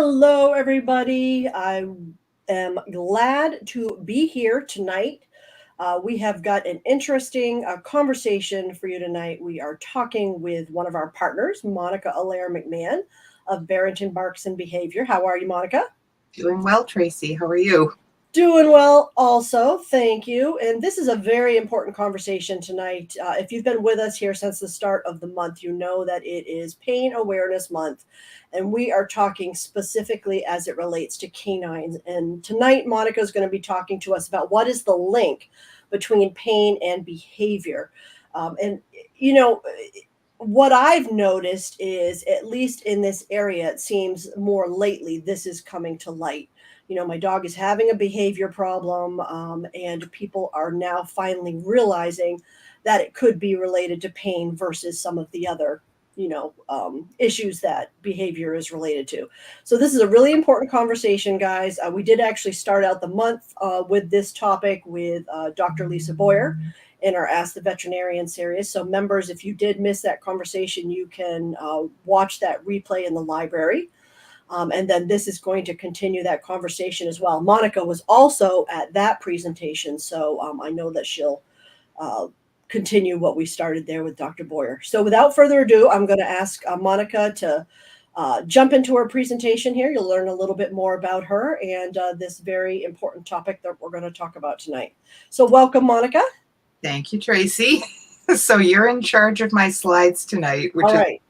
Hello, everybody. I am glad to be here tonight. We have got an interesting conversation for you tonight. We are talking with one of our partners, Monica Allaire-McMahon of Barrington Barks and Behavior. How are you, Monica? Doing well, Tracy. How are you? Doing well, also. Thank you. And this is a very important conversation tonight. If you've been with us here since the start of the month, you know that it is Pain Awareness Month. And we are talking specifically as it relates to canines. And tonight, Monica is going to be talking to us about what is the link between pain and behavior. And, you know, what I've noticed is, at least in this area, it seems more lately, this is coming to light. My dog is having a behavior problem, and people are now finally realizing that it could be related to pain versus some of the other, issues that behavior is related to. So this is a really important conversation, guys. We did actually start out the month with this topic with Dr. Lisa Boyer in our Ask the Veterinarian series. So members, if you did miss that conversation, you can watch that replay in the library. And then this is going to continue that conversation as well. Monica was also at that presentation, so I know that she'll continue what we started there with Dr. Boyer. So without further ado, I'm going to ask Monica to jump into her presentation here. You'll learn a little bit more about her and this very important topic that we're going to talk about tonight. So welcome, Monica. Thank you, Tracy. So you're in charge of my slides tonight, which All right.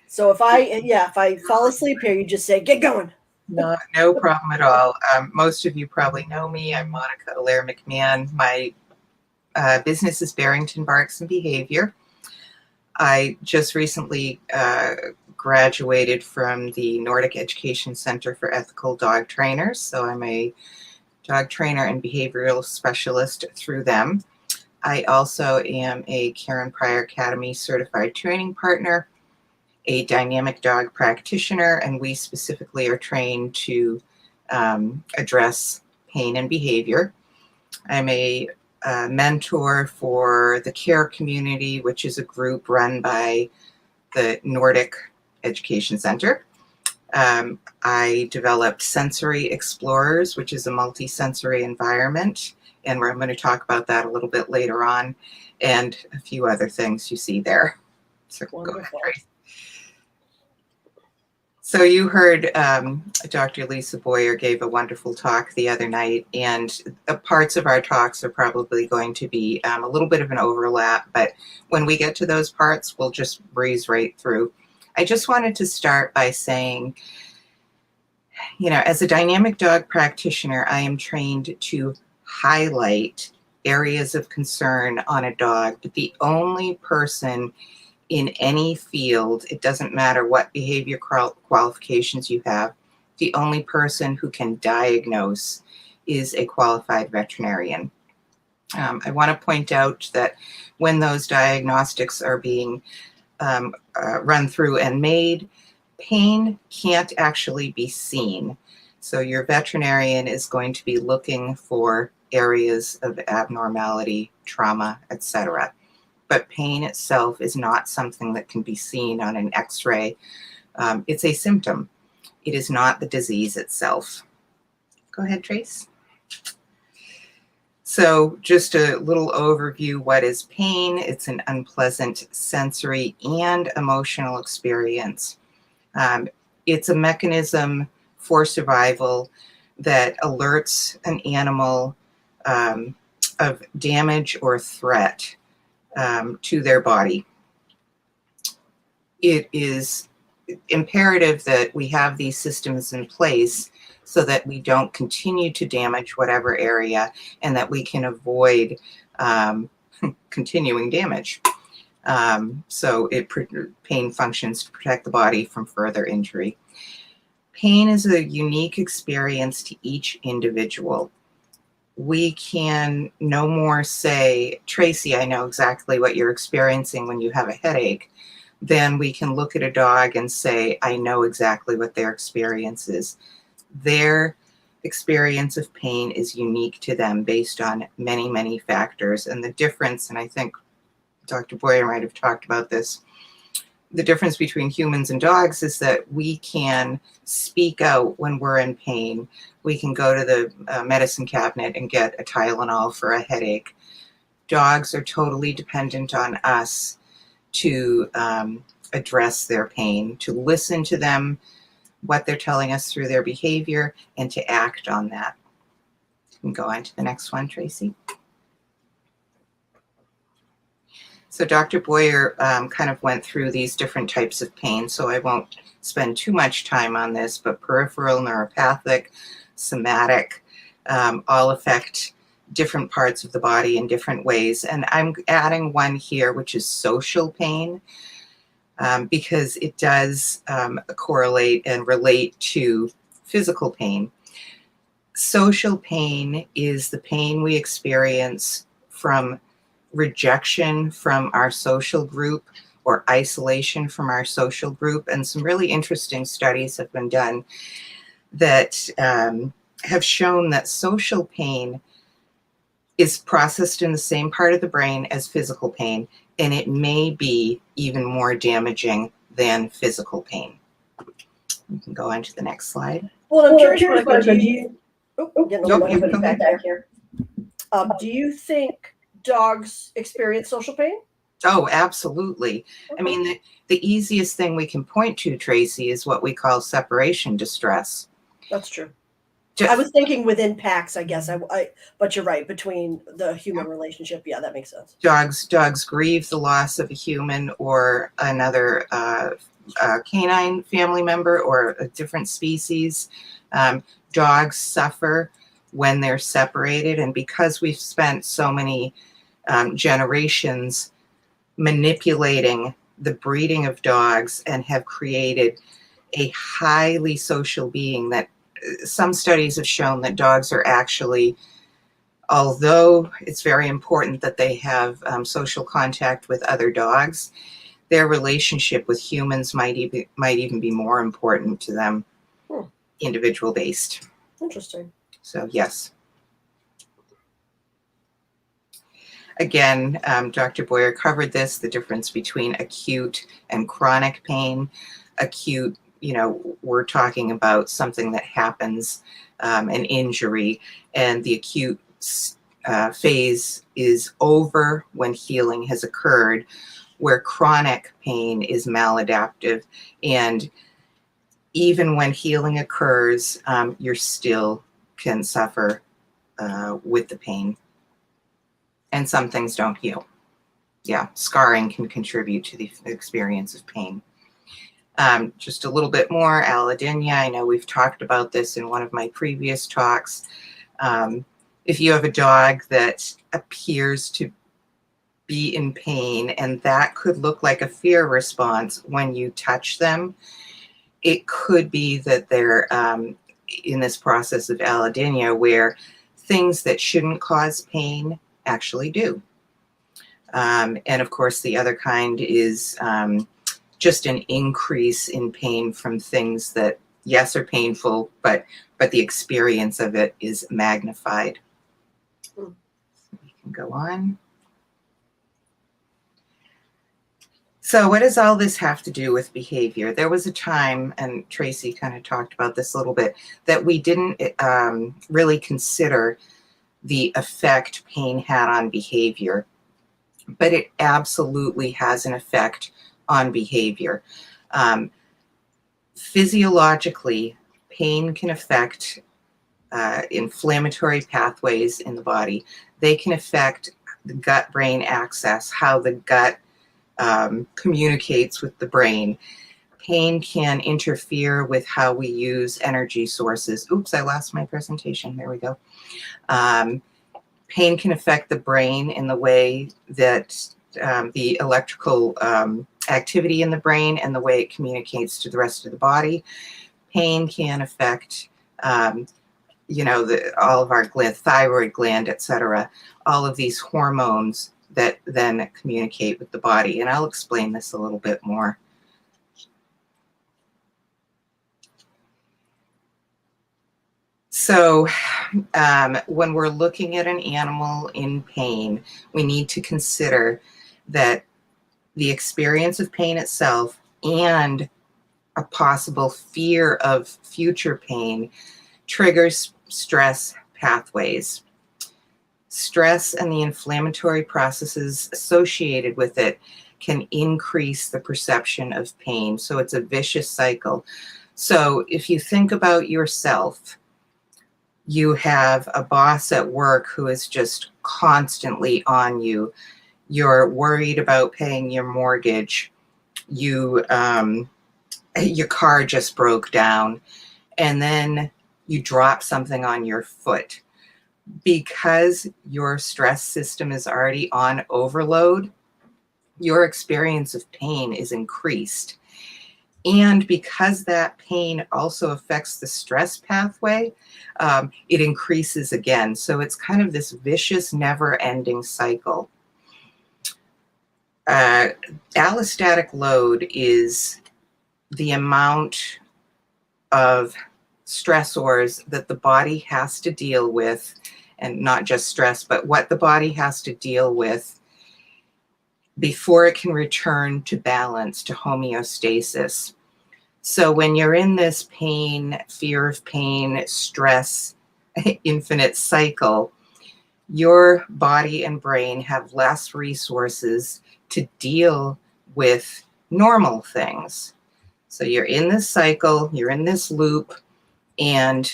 So if I fall asleep here, you just say, get going. No problem at all. Most of you probably know me. I'm Monica Allaire-McMahon. My business is Barrington Barks and Behavior. I just recently graduated from the Nordic Education Center for Ethical Dog Trainers. So I'm a dog trainer and behavioral specialist through them. I also am a Karen Pryor Academy certified training partner, a dynamic dog practitioner, and we specifically are trained to address pain and behavior. I'm a mentor for the CARE community, which is a group run by the Nordic Education Center. I developed Sensory Explorers, which is a multi-sensory environment, and I'm going to talk about that a little bit later on, and a few other things you see there. So go ahead, Tracy. So you heard Dr. Lisa Boyer gave a wonderful talk the other night, and parts of our talks are probably going to be a little bit of an overlap, but when we get to those parts, we'll just breeze right through. I just wanted to start by saying, as a dynamic dog practitioner, I am trained to highlight areas of concern on a dog, but the only person in any field, it doesn't matter what behavior qualifications you have, the only person who can diagnose is a qualified veterinarian. I want to point out that when those diagnostics are being run through and made, pain can't actually be seen. So your veterinarian is going to be looking for areas of abnormality, trauma, etc. But pain itself is not something that can be seen on an X-ray. It's a symptom. It is not the disease itself. Go ahead, Trace. So just a little overview, what is pain? It's an unpleasant sensory and emotional experience. It's a mechanism for survival that alerts an animal of damage or threat to their body. It is imperative that we have these systems in place so that we don't continue to damage whatever area and that we can avoid continuing damage. So pain functions to protect the body from further injury. Pain is a unique experience to each individual. We can no more say, Tracy, I know exactly what you're experiencing when you have a headache, than we can look at a dog and say, I know exactly what their experience is. Their experience of pain is unique to them based on many, many factors. And the difference, and I think Dr. Boyer might have talked about this, the difference between humans and dogs is that we can speak out when we're in pain. We can go to the medicine cabinet and get a Tylenol for a headache. Dogs are totally dependent on us to address their pain, to listen to them, what they're telling us through their behavior, and to act on that. You can go on to the next one, Tracy. So Dr. Boyer kind of went through these different types of pain, so I won't spend too much time on this, but peripheral, neuropathic, somatic, all affect different parts of the body in different ways. And I'm adding one here, which is social pain, because it does correlate and relate to physical pain. Social pain is the pain we experience from rejection from our social group or isolation from our social group. And some really interesting studies have been done that have shown that social pain is processed in the same part of the brain as physical pain, and it may be even more damaging than physical pain. You can go on to the next slide. Well, I'm curious, Monica, do you... back here. Do you think dogs experience social pain? Oh, absolutely. Okay. I mean, the easiest thing we can point to, Tracy, is what we call separation distress. That's true. I was thinking within packs, I guess. But you're right, between the human relationship. Yeah, that makes sense. Dogs grieve the loss of a human or another canine family member or a different species. Dogs suffer when they're separated, and because we've spent so many generations manipulating the breeding of dogs and have created a highly social being, that some studies have shown that dogs are actually, although it's very important that they have social contact with other dogs, their relationship with humans might even be more important to them, individual based. Interesting. So yes. Again, Dr. Boyer covered this, the difference between acute and chronic pain. Acute, we're talking about something that happens, an injury, and the acute phase is over when healing has occurred, where chronic pain is maladaptive. And even when healing occurs, you still can suffer with the pain. And some things don't heal. Yeah, scarring can contribute to the experience of pain. Just a little bit more, allodynia. I know we've talked about this in one of my previous talks. If you have a dog that appears to be in pain, and that could look like a fear response when you touch them, it could be that they're in this process of allodynia, where things that shouldn't cause pain actually do. And of course, the other kind is just an increase in pain from things that, yes, are painful, but the experience of it is magnified. We can go on. So what does all this have to do with behavior? There was a time, and Tracy kind of talked about this a little bit, that we didn't really consider the effect pain had on behavior, but it absolutely has an effect on behavior. Physiologically, pain can affect inflammatory pathways in the body. They can affect the gut-brain axis, how the gut communicates with the brain. Pain can interfere with how we use energy sources. Oops, I lost my presentation. There we go. Pain can affect the brain in the way that the electrical activity in the brain and the way it communicates to the rest of the body. Pain can affect, all of our thyroid gland, etc. All of these hormones that then communicate with the body. And I'll explain this a little bit more. So when we're looking at an animal in pain, we need to consider that the experience of pain itself and a possible fear of future pain triggers stress pathways. Stress and the inflammatory processes associated with it can increase the perception of pain. So it's a vicious cycle. So if you think about yourself, you have a boss at work who is just constantly on you. You're worried about paying your mortgage. Your car just broke down, and then you drop something on your foot. Because your stress system is already on overload, your experience of pain is increased. And because that pain also affects the stress pathway, it increases again. So it's kind of this vicious, never-ending cycle. Allostatic load is the amount of stressors that the body has to deal with, and not just stress, but what the body has to deal with before it can return to balance, to homeostasis. So when you're in this pain, fear of pain, stress, infinite cycle, your body and brain have less resources to deal with normal things. So you're in this cycle, you're in this loop, and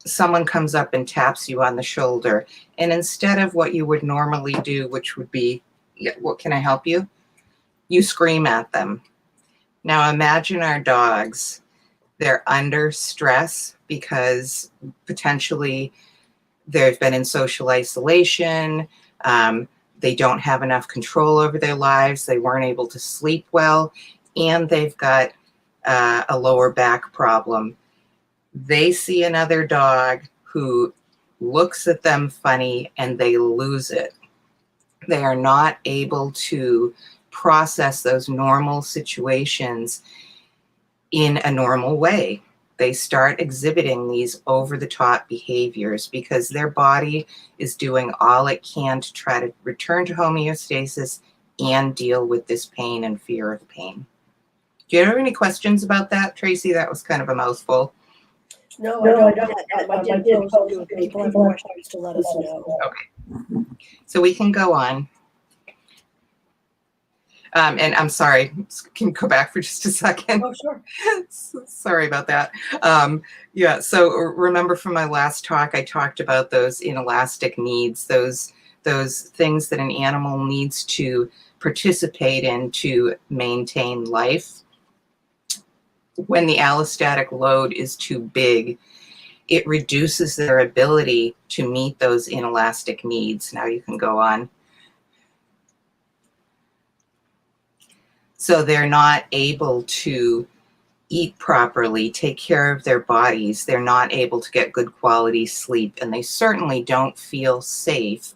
someone comes up and taps you on the shoulder. And instead of what you would normally do, which would be, what can I help you? You scream at them. Now imagine our dogs. They're under stress because potentially they've been in social isolation. They don't have enough control over their lives. They weren't able to sleep well, and they've got a lower back problem. They see another dog who looks at them funny and they lose it. They are not able to process those normal situations in a normal way. They start exhibiting these over-the-top behaviors because their body is doing all it can to try to return to homeostasis and deal with this pain and fear of pain. Do you have any questions about that, Tracy? That was kind of a mouthful. No, I don't. I did post if people have questions to let us know. Okay. So we can go on. And I'm sorry, can you go back for just a second? Oh, sure. Sorry about that. Yeah, so remember from my last talk, I talked about those inelastic needs, those things that an animal needs to participate in to maintain life. When the allostatic load is too big, it reduces their ability to meet those inelastic needs. Now you can go on. So they're not able to eat properly, take care of their bodies. They're not able to get good quality sleep, and they certainly don't feel safe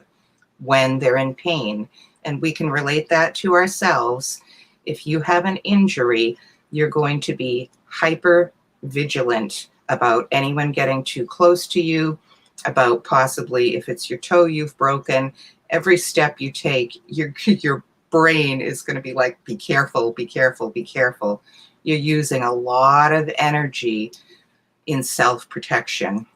when they're in pain. And we can relate that to ourselves. If you have an injury, you're going to be hyper vigilant about anyone getting too close to you, about possibly if it's your toe you've broken. Every step you take, your brain is going to be like, be careful, be careful, be careful. You're using a lot of energy in self-protection.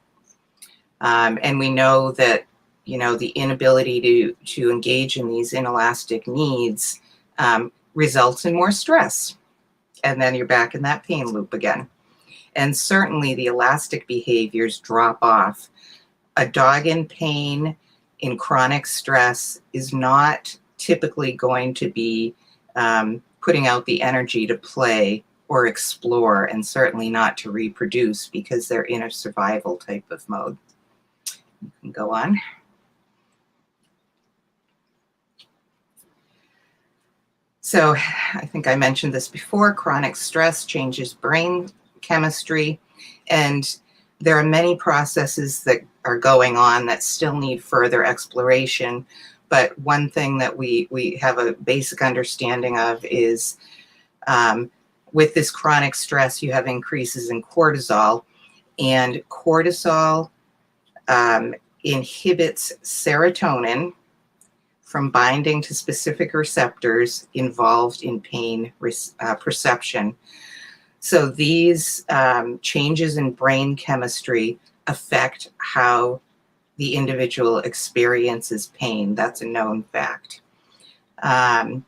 And we know that, the inability to engage in these inelastic needs results in more stress. And then you're back in that pain loop again. And certainly the elastic behaviors drop off. A dog in pain, in chronic stress, is not typically going to be putting out the energy to play or explore, and certainly not to reproduce, because they're in a survival type of mode. You can go on. So I think I mentioned this before, chronic stress changes brain chemistry, and there are many processes that are going on that still need further exploration. But one thing that we have a basic understanding of is with this chronic stress, you have increases in cortisol, and cortisol inhibits serotonin from binding to specific receptors involved in pain perception. So these changes in brain chemistry affect how the individual experiences pain. That's a known fact. I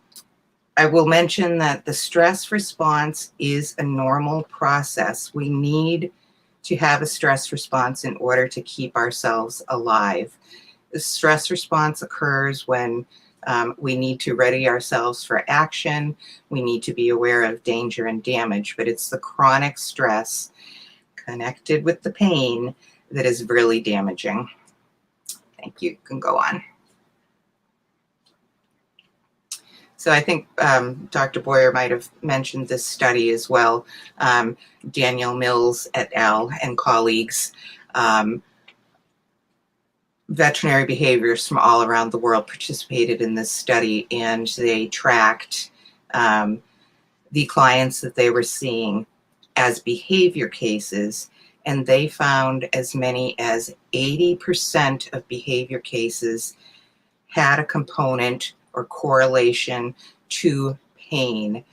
will mention that the stress response is a normal process. We need to have a stress response in order to keep ourselves alive. The stress response occurs when we need to ready ourselves for action. We need to be aware of danger and damage, but it's the chronic stress connected with the pain that is really damaging. Thank you. You can go on. So I think Dr. Boyer might have mentioned this study as well. Daniel Mills et al. And colleagues, veterinary behaviors from all around the world participated in this study, and they tracked the clients that they were seeing as behavior cases, and they found as many as 80% of behavior cases had a component or correlation to pain,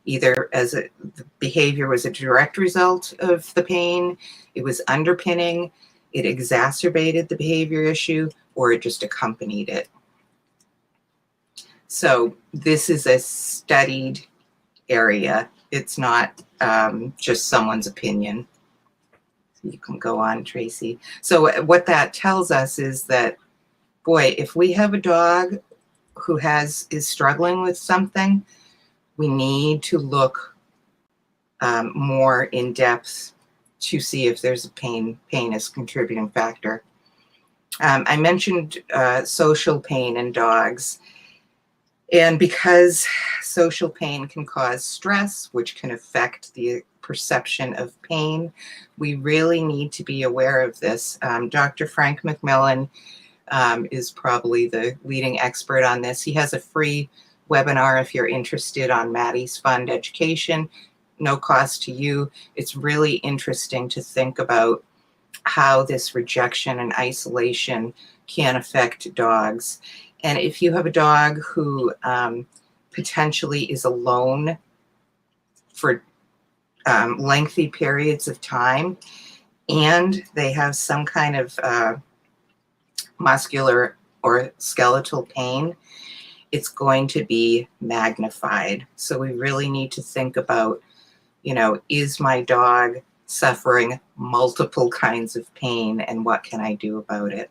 either as the behavior was a direct result of the pain, it was underpinning, it exacerbated the behavior issue, or it just accompanied it. So this is a studied area. It's not just someone's opinion. You can go on, Tracy. So what that tells us is that, boy, if we have a dog who is struggling with something, we need to look more in depth to see if there's a pain is a contributing factor. I mentioned social pain in dogs, and because social pain can cause stress, which can affect the perception of pain, we really need to be aware of this. Dr. Frank McMillan is probably the leading expert on this. He has a free webinar if you're interested on Maddie's Fund Education, no cost to you. It's really interesting to think about how this rejection and isolation can affect dogs. And if you have a dog who potentially is alone for lengthy periods of time, and they have some kind of muscular or skeletal pain, it's going to be magnified. So we really need to think about, is my dog suffering multiple kinds of pain, and what can I do about it?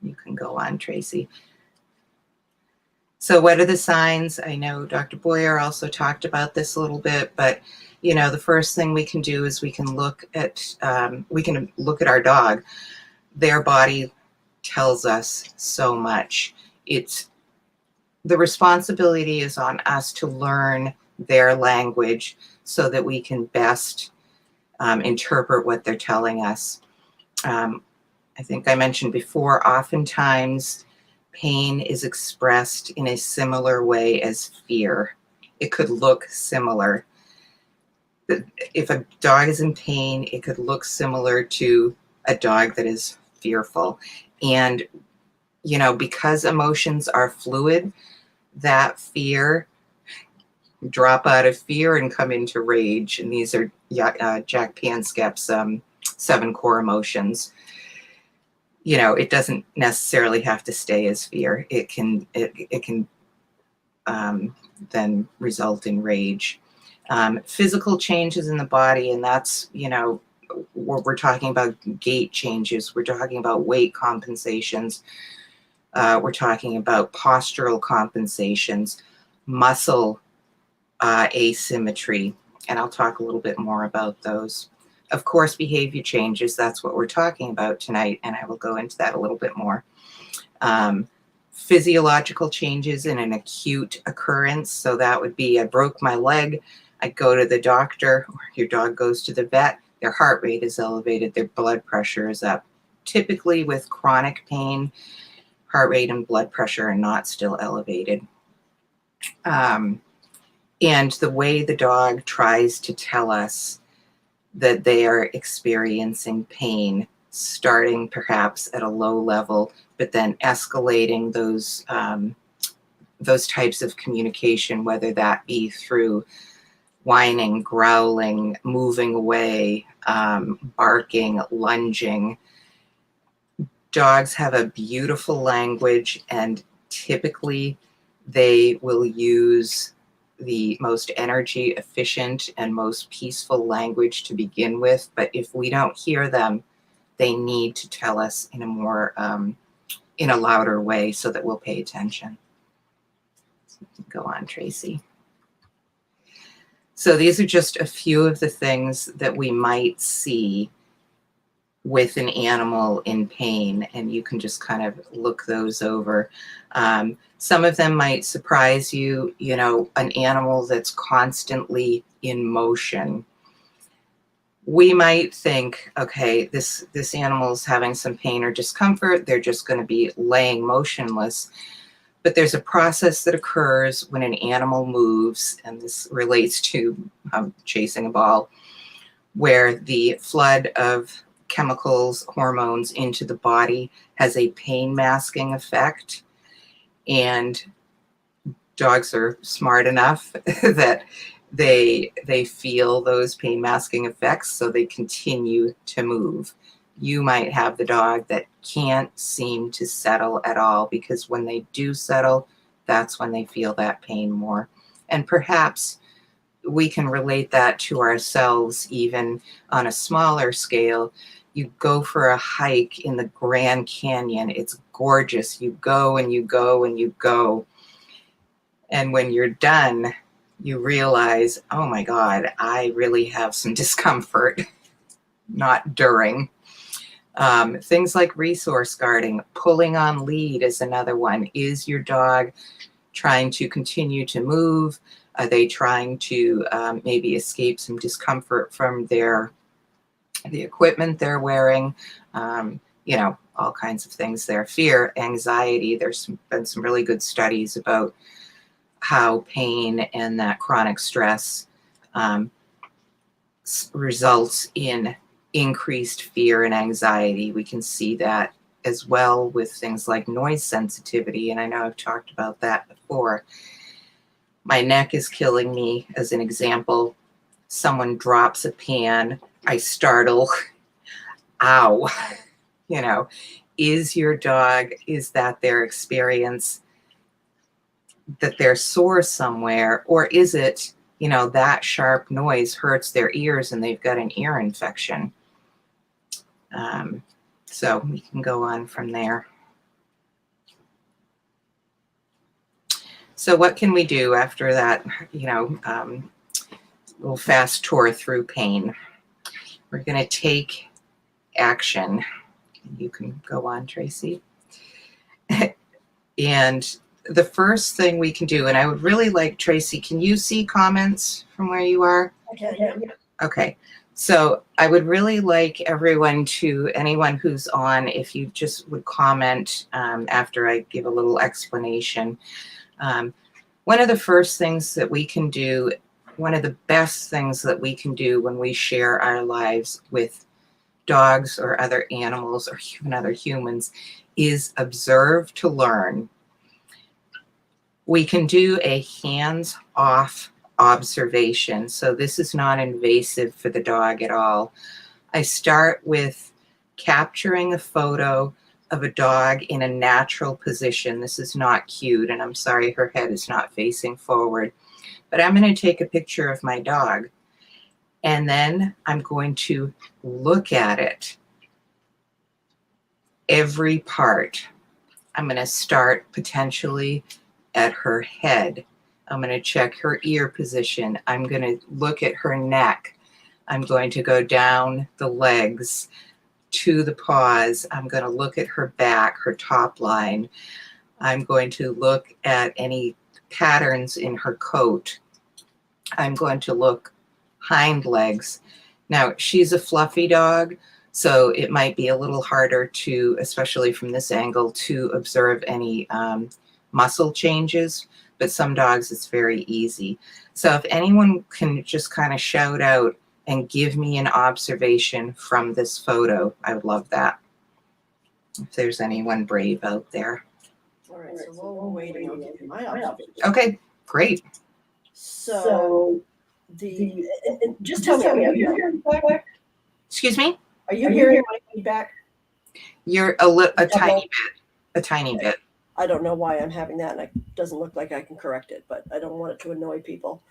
You can go on, Tracy. So what are the signs? I know Dr. Boyer also talked about this a little bit, but the first thing we can do is we can look at our dog. Their body tells us so much. The responsibility is on us to learn their language so that we can best interpret what they're telling us. I think I mentioned before, oftentimes pain is expressed in a similar way as fear. It could look similar. If a dog is in pain, it could look similar to a dog that is fearful. And, because emotions are fluid, that fear, drop out of fear and come into rage. And these are Jack Panskep's 7 core emotions. It doesn't necessarily have to stay as fear. It can then result in rage. Physical changes in the body, and that's, we're talking about gait changes. We're talking about weight compensations. We're talking about postural compensations, muscle asymmetry, and I'll talk a little bit more about those. Of course, behavior changes, that's what we're talking about tonight, and I will go into that a little bit more. Physiological changes in an acute occurrence, so that would be I broke my leg, I go to the doctor, or your dog goes to the vet, their heart rate is elevated, their blood pressure is up. Typically with chronic pain, heart rate and blood pressure are not still elevated. And the way the dog tries to tell us that they are experiencing pain, starting perhaps at a low level, but then escalating those types of communication, whether that be through whining, growling, moving away, barking, lunging. Dogs have a beautiful language, and typically they will use the most energy efficient and most peaceful language to begin with. But if we don't hear them, they need to tell us in a more, in a louder way so that we'll pay attention. Go on, Tracy. So these are just a few of the things that we might see with an animal in pain, and you can just kind of look those over. Some of them might surprise you, you know, an animal that's constantly in motion. We might think, okay, this animal's having some pain or discomfort, they're just going to be laying motionless. But there's a process that occurs when an animal moves, and this relates to chasing a ball, where the flood of chemicals, hormones into the body has a pain masking effect. And dogs are smart enough that they feel those pain masking effects, so they continue to move. You might have the dog that can't seem to settle at all, because when they do settle, that's when they feel that pain more. And perhaps we can relate that to ourselves even on a smaller scale. You go for a hike in the Grand Canyon. It's gorgeous. You go and you go and you go. And when you're done, you realize, oh my God, I really have some discomfort, not during. Things like resource guarding, pulling on lead is another one. Is your dog trying to continue to move? Are they trying to maybe escape some discomfort from the equipment they're wearing? You know, all kinds of things there. Fear, anxiety. There's been some really good studies about how pain and that chronic stress results in increased fear and anxiety. We can see that as well with things like noise sensitivity, and I know I've talked about that before. My neck is killing me, as an example. Someone drops a pan, I startle. Ow. You know, is your dog, is that their experience that they're sore somewhere, or is it, you know, that sharp noise hurts their ears and they've got an ear infection? So we can go on from there. So what can we do after that, you know, little fast tour through pain? We're going to take action. You can go on, Tracy. And the first thing we can do, and I would really like, Tracy, can you see comments from where you are? Okay. Okay. So I would really like everyone anyone who's on, if you just would comment after I give a little explanation. One of the first things that we can do, one of the best things that we can do when we share our lives with dogs or other animals or even other humans, is observe to learn. We can do a hands-off observation. So this is not invasive for the dog at all. I start with capturing a photo of a dog in a natural position. This is not cute, and I'm sorry her head is not facing forward. But I'm going to take a picture of my dog, and then I'm going to look at it, every part. I'm going to start potentially at her head. I'm going to check her ear position. I'm going to look at her neck. I'm going to go down the legs to the paws. I'm going to look at her back, her top line. I'm going to look at any patterns in her coat. I'm going to look hind legs. Now, she's a fluffy dog, so it might be a little harder to, especially from this angle, to observe any muscle changes, but some dogs it's very easy. So if anyone can just kind of shout out and give me an observation from this photo, I would love that. if there's anyone brave out there. All right, so while we're waiting, I'll give you my observation. Okay, great. So and just tell me, are you hearing feedback? Excuse me? Are you hearing my feedback? You're a tiny bit. I don't know why I'm having that, and it doesn't look like I can correct it, but I don't want it to annoy people.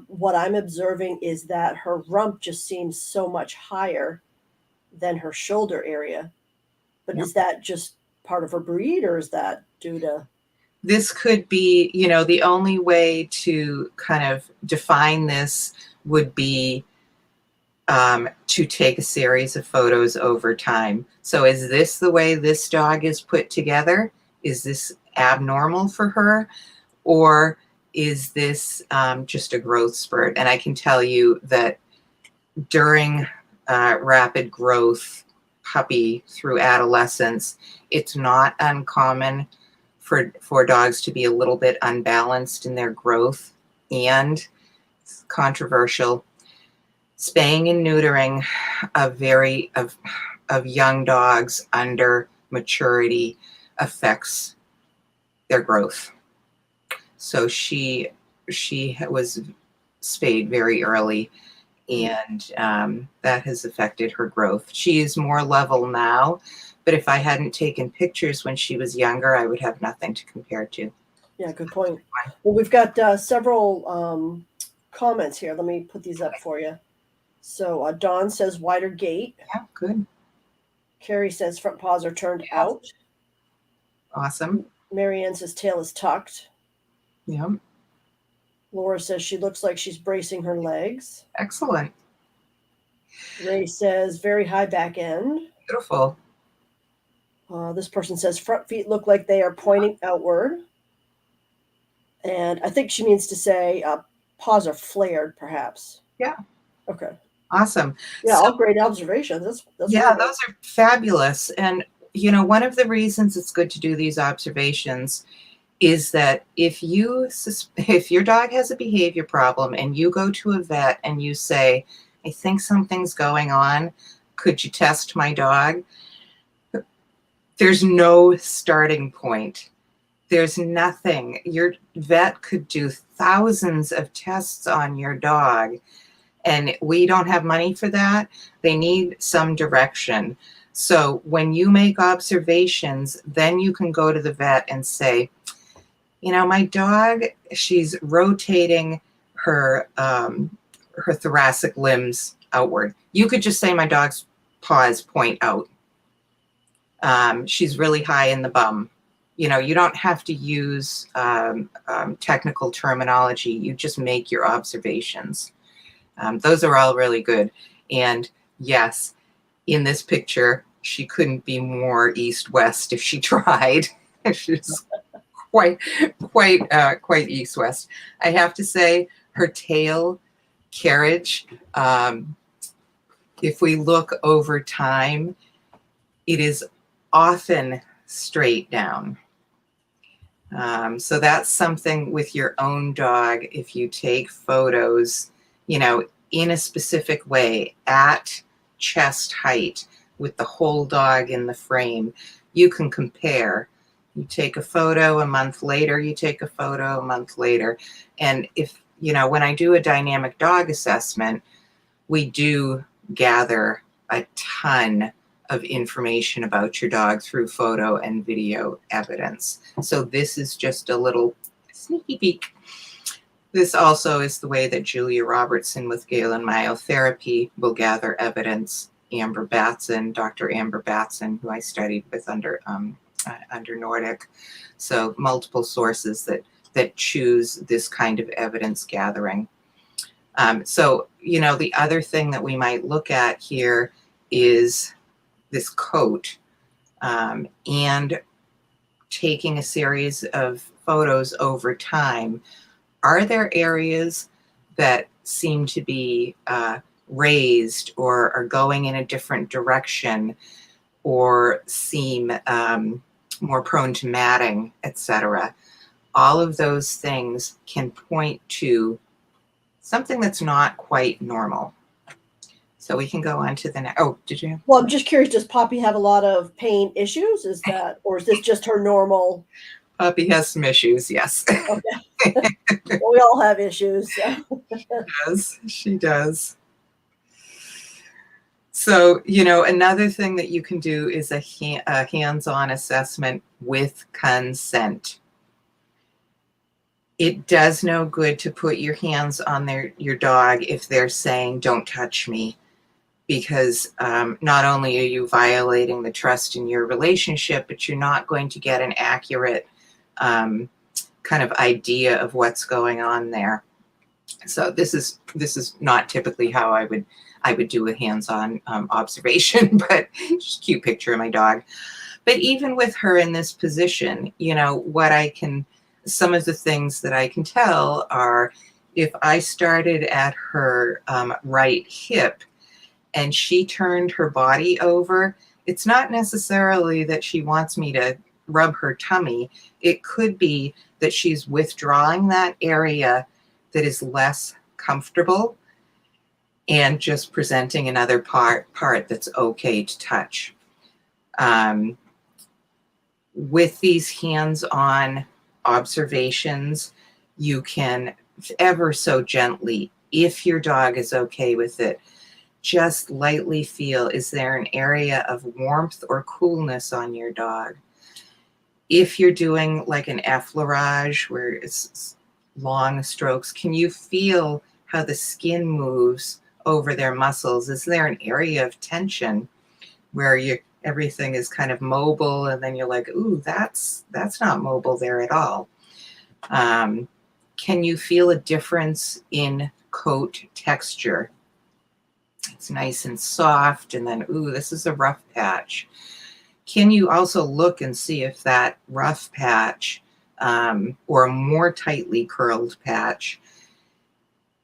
What I'm observing is that her rump just seems so much higher than her shoulder area. But Yep. is that just part of her breed, or is that due to? This could be, the only way to kind of define this would be to take a series of photos over time. So is this the way this dog is put together? Is this abnormal for her? Or is this just a growth spurt? And I can tell you that during rapid growth, puppy through adolescence, it's not uncommon for dogs to be a little bit unbalanced in their growth. And it's controversial, spaying and neutering of young dogs under maturity affects their growth. So she was spayed very early, and that has affected her growth. She is more level now, but if I hadn't taken pictures when she was younger, I would have nothing to compare to. Yeah, good point. Well, we've got several comments here. Let me put these up for you. So Dawn says wider gait. Yeah, good. Carrie says front paws are turned out. Awesome. Marianne says tail is tucked. Yeah. Laura says she looks like she's bracing her legs. Excellent. Ray says very high back end. Beautiful. This person says front feet look like they are pointing outward. And I think she means to say paws are flared, perhaps. Yeah. Okay. Awesome. Yeah, all great observations. That's yeah, really those are fabulous. And, one of the reasons it's good to do these observations is that if your dog has a behavior problem and you go to a vet and you say, I think something's going on, could you test my dog? There's no starting point. There's nothing. Your vet could do thousands of tests on your dog, and we don't have money for that. They need some direction. So when you make observations, then you can go to the vet and say, my dog, she's rotating her thoracic limbs outward. You could just say my dog's paws point out. She's really high in the bum. You don't have to use technical terminology. You just make your observations. Those are all really good. And yes, in this picture, she couldn't be more east-west if she tried. She's quite east-west. I have to say, her tail carriage, if we look over time, it is often straight down. So that's something with your own dog. If you take photos, in a specific way at chest height with the whole dog in the frame, you can compare. You take a photo a month later, you take a photo a month later. And if, when I do a dynamic dog assessment, we do gather a ton of information about your dog through photo and video evidence. So this is just a little sneaky peek. This also is the way that Julia Robertson with Galen Myotherapy will gather evidence. Dr. Amber Batson, who I studied with under Nordic. So multiple sources that choose this kind of evidence gathering. So, the other thing that we might look at here is this coat, and taking a series of photos over time. Are there areas that seem to be raised or are going in a different direction, or seem more prone to matting, etc.? All of those things can point to something that's not quite normal. So we can go on to the next. Oh, did you? Well, I'm just curious, does Poppy have a lot of pain issues? Is that, or is this just her normal? Poppy has some issues, yes. Okay. Well, we all have issues. So. She does. So, another thing that you can do is a hands-on assessment with consent. It does no good to put your hands on your dog if they're saying, "Don't touch me," because not only are you violating the trust in your relationship, but you're not going to get an accurate kind of idea of what's going on there. So this is not typically how I would do a hands-on observation, but just a cute picture of my dog. But even with her in this position, some of the things that I can tell are, if I started at her right hip and she turned her body over, it's not necessarily that she wants me to rub her tummy. It could be that she's withdrawing that area that is less comfortable and just presenting another part that's okay to touch. With these hands-on observations, you can ever so gently, if your dog is okay with it, just lightly feel, is there an area of warmth or coolness on your dog? If you're doing like an effleurage where it's long strokes, can you feel how the skin moves over their muscles? Is there an area of tension where everything is kind of mobile, and then you're like, ooh, that's not mobile there at all? Can you feel a difference in coat texture? It's nice and soft, and then, ooh, this is a rough patch. Can you also look and see if that rough patch or a more tightly curled patch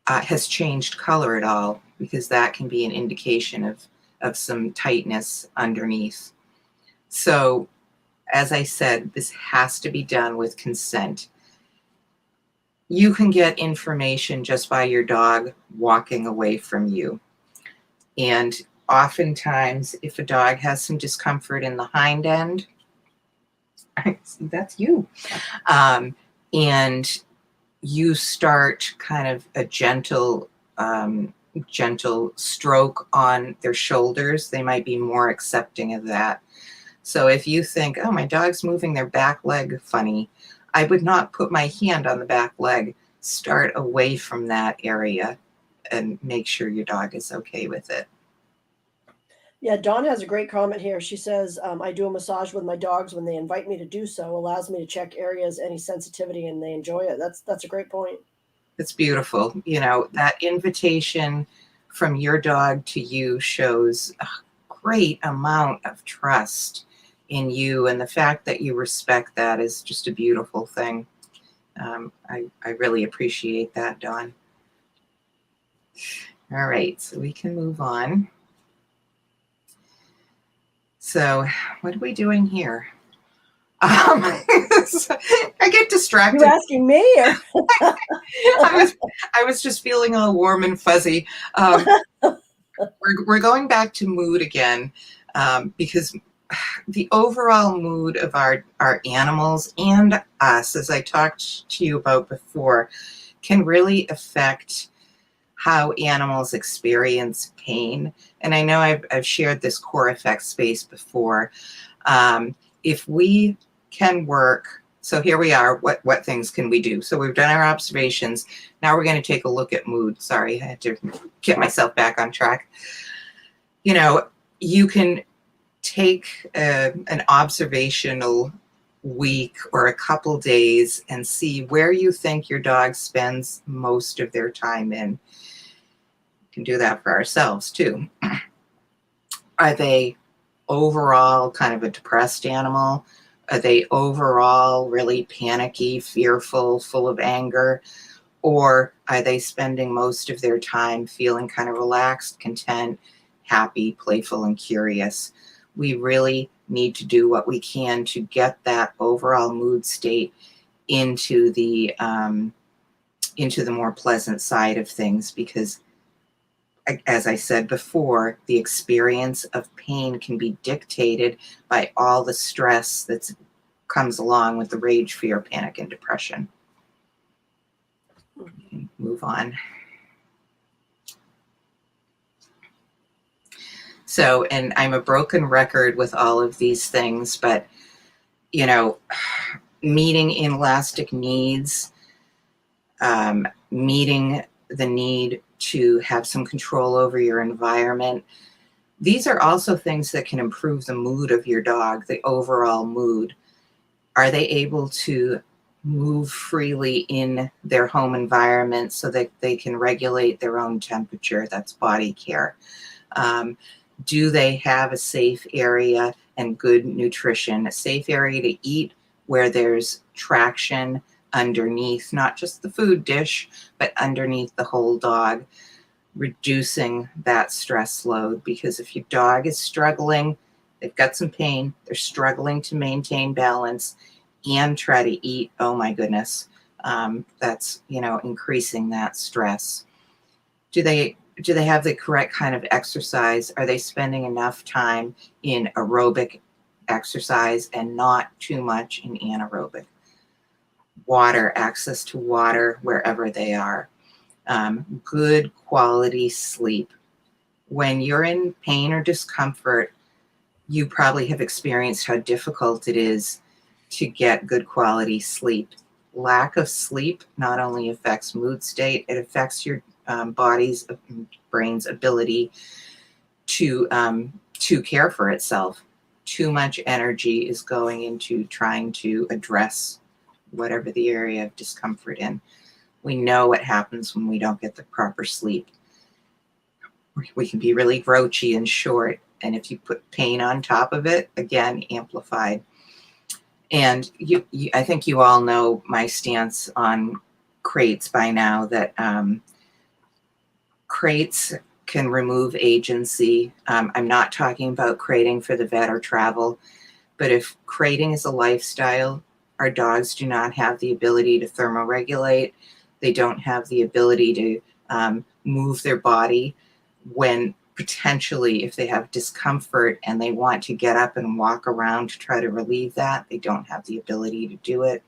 has changed color at all? Because that can be an indication of some tightness underneath. So, as I said, this has to be done with consent. You can get information just by your dog walking away from you. And oftentimes, if a dog has some discomfort in the hind end, that's you, and you start kind of a gentle stroke on their shoulders, they might be more accepting of that. So if you think, oh, my dog's moving their back leg funny, I would not put my hand on the back leg. Start away from that area and make sure your dog is okay with it. Yeah, Dawn has a great comment here. She says, I do a massage with my dogs when they invite me to do so, allows me to check areas, any sensitivity, and they enjoy it. That's a great point. It's beautiful. That invitation from your dog to you shows a great amount of trust in you, and the fact that you respect that is just a beautiful thing. I really appreciate that, Dawn. All right, so we can move on. So what are we doing here? I get distracted. You asking me? Or? I was just feeling all warm and fuzzy. We're going back to mood again, because the overall mood of our animals and us, as I talked to you about before, can really affect how animals experience pain. And I know I've shared this core effect space before. If we can work, so here we are, what things can we do? So we've done our observations. Now we're going to take a look at mood. Sorry, I had to get myself back on track. You can take an observational week or a couple days and see where you think your dog spends most of their time in. Can do that for ourselves too. Are they overall kind of a depressed animal? Are they overall really panicky, fearful, full of anger? Or are they spending most of their time feeling kind of relaxed, content, happy, playful, and curious? We really need to do what we can to get that overall mood state into the more pleasant side of things, because as I said before, the experience of pain can be dictated by all the stress that comes along with the rage, fear, panic, and depression. Move on. So, and I'm a broken record with all of these things, but, you know, meeting inelastic needs, meeting the need to have some control over your environment. These are also things that can improve the mood of your dog, the overall mood. Are they able to move freely in their home environment so that they can regulate their own temperature? That's body care. Do they have a safe area and good nutrition, a safe area to eat where there's traction underneath, not just the food dish, but underneath the whole dog, reducing that stress load? Because if your dog is struggling, they've got some pain, they're struggling to maintain balance and try to eat, oh my goodness, that's, you know, increasing that stress. Do they have the correct kind of exercise? Are they spending enough time in aerobic exercise and not too much in anaerobic? Water, access to water wherever they are. Good quality sleep. When you're in pain or discomfort, you probably have experienced how difficult it is to get good quality sleep. Lack of sleep not only affects mood state, it affects your body's, brain's ability to care for itself. Too much energy is going into trying to address whatever the area of discomfort in. We know what happens when we don't get the proper sleep. We can be really grouchy and short, and if you put pain on top of it, again, amplified. And I think you all know my stance on crates by now, that crates can remove agency. I'm not talking about crating for the vet or travel, but if crating is a lifestyle, our dogs do not have the ability to thermoregulate. They don't have the ability to move their body when potentially, if they have discomfort and they want to get up and walk around to try to relieve that, they don't have the ability to do it.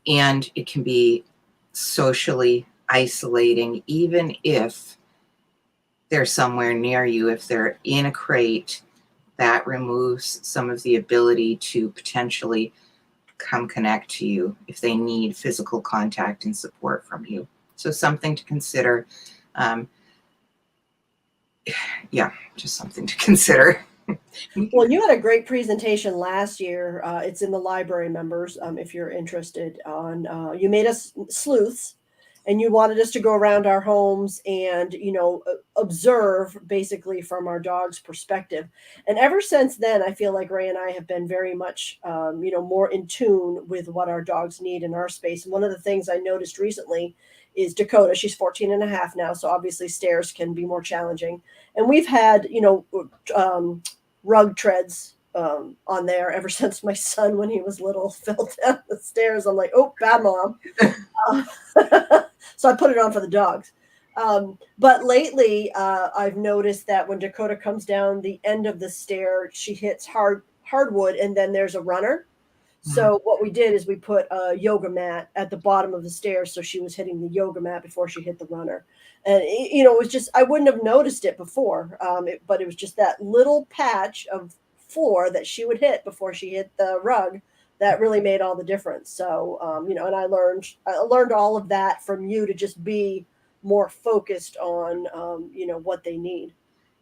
And it can be socially isolating, even if they're somewhere near you. If they're in a crate, that removes some of the ability to potentially come connect to you if they need physical contact and support from you. So something to consider. Yeah, just something to consider. Well, you had a great presentation last year. It's in the library, members, if you're interested. On you made us sleuths, and you wanted us to go around our homes and, you know, observe basically from our dog's perspective. And ever since then, I feel like Ray and I have been very much, you know, more in tune with what our dogs need in our space. And one of the things I noticed recently is Dakota. She's 14 and a half now, so obviously stairs can be more challenging. And we've had, you know, rug treads on there ever since my son, when he was little, fell down the stairs. I'm like, oh, bad mom. So I put it on for the dogs. But lately, I've noticed that when Dakota comes down the end of the stair, she hits hardwood, and then there's a runner. So what we did is we put a yoga mat at the bottom of the stairs, so she was hitting the yoga mat before she hit the runner. And you know, it was just, I wouldn't have noticed it before, but it was just that little patch of floor that she would hit before she hit the rug that really made all the difference. So you know, and I learned all of that from you, to just be more focused on you know, what they need.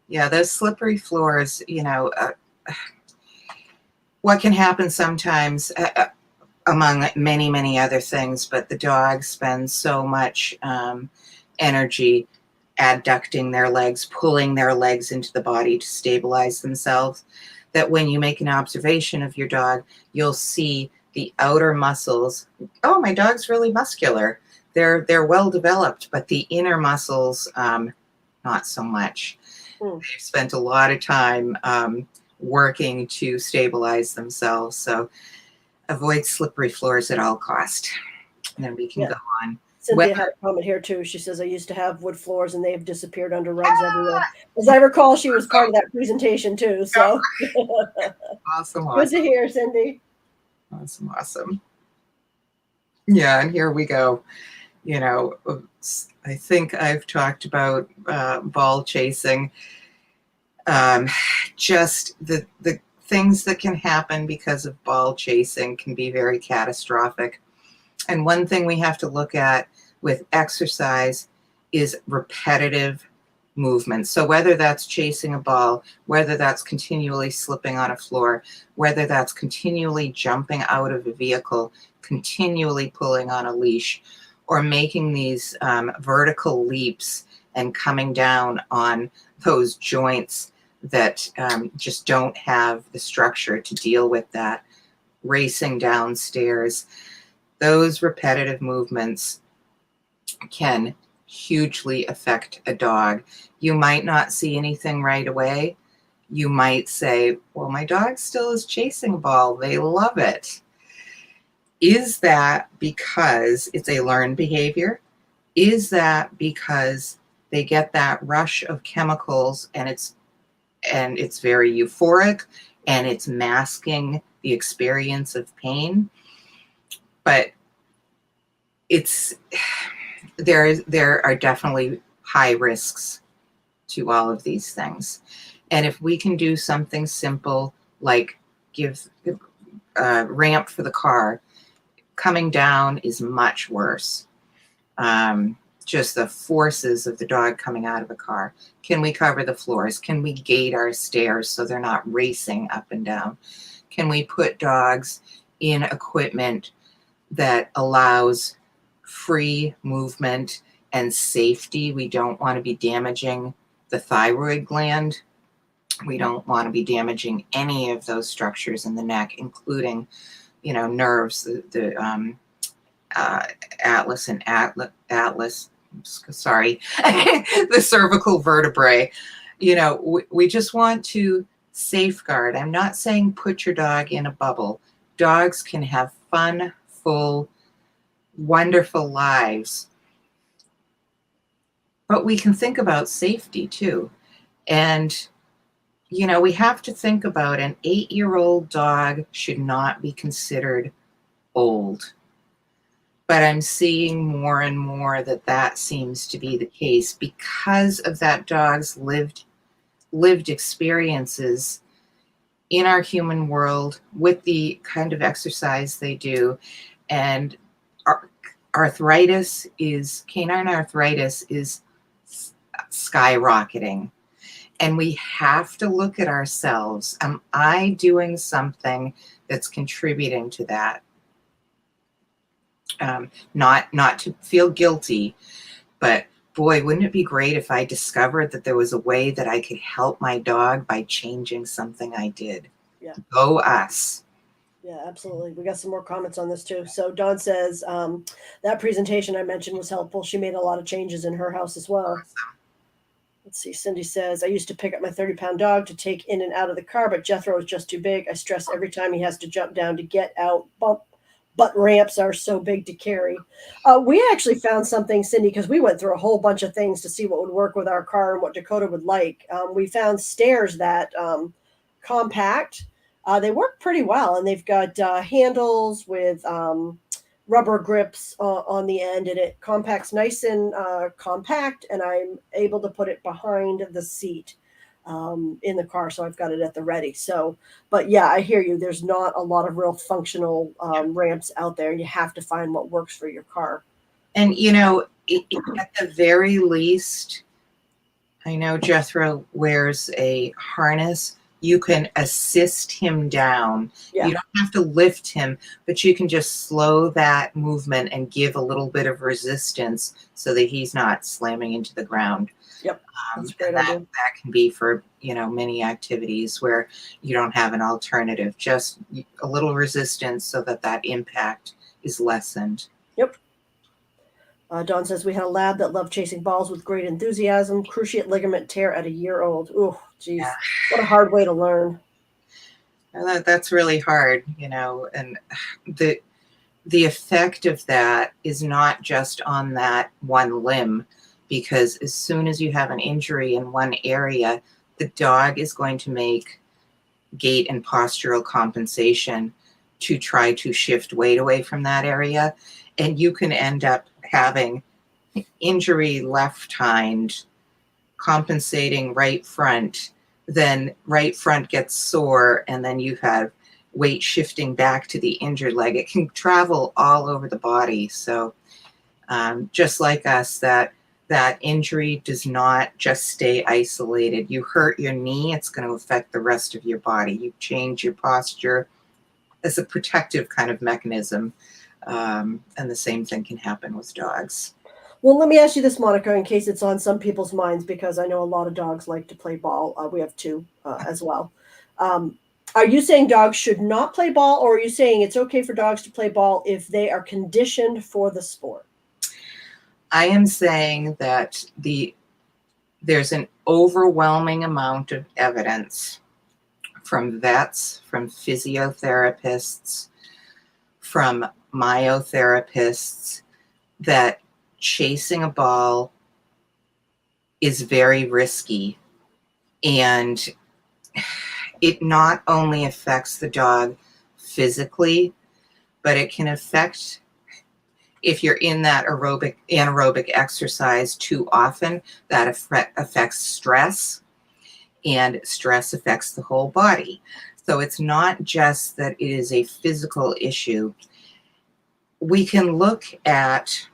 Yeah, those slippery floors, you know, what can happen sometimes, among many, many other things, but the dogs spend so much energy adducting their legs, pulling their legs into the body to stabilize themselves, that when you make an observation of your dog, you'll see the outer muscles. Oh, my dog's really muscular. They're well developed, but the inner muscles, not so much. They've spent a lot of time working to stabilize themselves. So avoid slippery floors at all cost. And then we can go on. Cynthia had a comment here too. She says, I used to have wood floors and they have disappeared under rugs everywhere. As I recall, she was part of that presentation too. So Awesome, good awesome, to hear, Cindy. awesome, awesome. Yeah, and here we go. You know, I think I've talked about ball chasing. Just the things that can happen because of ball chasing can be very catastrophic. And one thing we have to look at with exercise is repetitive movement. So whether that's chasing a ball, whether that's continually slipping on a floor, whether that's continually jumping out of a vehicle, continually pulling on a leash, or making these vertical leaps and coming down on those joints that just don't have the structure to deal with that, racing downstairs. Those repetitive movements can hugely affect a dog. You might not see anything right away. You might say, well, my dog still is chasing a ball. They love it. Is that because it's a learned behavior? Is that because they get that rush of chemicals and it's very euphoric and it's masking the experience of pain? But there are definitely high risks to all of these things. And if we can do something simple like give a ramp for the car, coming down is much worse. Just the forces of the dog coming out of a car. Can we cover the floors? Can we gate our stairs so they're not racing up and down? Can we put dogs in equipment that allows free movement and safety? We don't want to be damaging the thyroid gland. We don't want to be damaging any of those structures in the neck, including, nerves, the atlas and atlas. Sorry, the cervical vertebrae. We just want to safeguard. I'm not saying put your dog in a bubble. Dogs can have fun, full, wonderful lives. But we can think about safety too. And, we have to think about an 8-year-old dog should not be considered old. But I'm seeing more and more that seems to be the case because of that dog's lived experiences in our human world with the kind of exercise they do. And canine arthritis is skyrocketing. And we have to look at ourselves. Am I doing something that's contributing to that? Not to feel guilty, but boy, wouldn't it be great if I discovered that there was a way that I could help my dog by changing something I did. Yeah. Go us. Yeah, absolutely. We got some more comments on this too. So Dawn says, that presentation I mentioned was helpful. She made a lot of changes in her house as well. Awesome. Let's see. Cindy says, I used to pick up my 30-pound dog to take in and out of the car, but Jethro is just too big. I stress every time he has to jump down to get out. But ramps are so big to carry. We actually found something, Cindy, because we went through a whole bunch of things to see what would work with our car and what Dakota would like. We found stairs that compact. They work pretty well, and they've got handles with rubber grips on the end, and it compacts nice and compact, and I'm able to put it behind the seat in the car, so I've got it at the ready. So, but yeah, I hear you. There's not a lot of real functional ramps out there. You have to find what works for your car. And, at the very least, I know Jethro wears a harness. You can assist him down. Yeah. You don't have to lift him, but you can just slow that movement and give a little bit of resistance so that he's not slamming into the ground. Yep. That's a great that idea. can be for, many activities where you don't have an alternative, just a little resistance so that impact is lessened. Yep. Dawn says, we had a lab that loved chasing balls with great enthusiasm. Cruciate ligament tear at a year old. Oh, geez. Yeah. What a hard way to learn. And that's really hard, and the effect of that is not just on that one limb, because as soon as you have an injury in one area, the dog is going to make gait and postural compensation to try to shift weight away from that area. And you can end up having injury left hind compensating right front, then right front gets sore, and then you have weight shifting back to the injured leg. It can travel all over the body. So just like us, that injury does not just stay isolated. You hurt your knee, it's going to affect the rest of your body. You change your posture as a protective kind of mechanism. And the same thing can happen with dogs. Well, let me ask you this, Monica, in case it's on some people's minds, because I know a lot of dogs like to play ball. We have two as well. Are you saying dogs should not play ball, or are you saying it's okay for dogs to play ball if they are conditioned for the sport? I am saying that there's an overwhelming amount of evidence from vets, from physiotherapists, from myotherapists, that chasing a ball is very risky, and it not only affects the dog physically, but it can affect, if you're in that anaerobic exercise too often, that affects stress, and stress affects the whole body. So it's not just that it is a physical issue. We can look at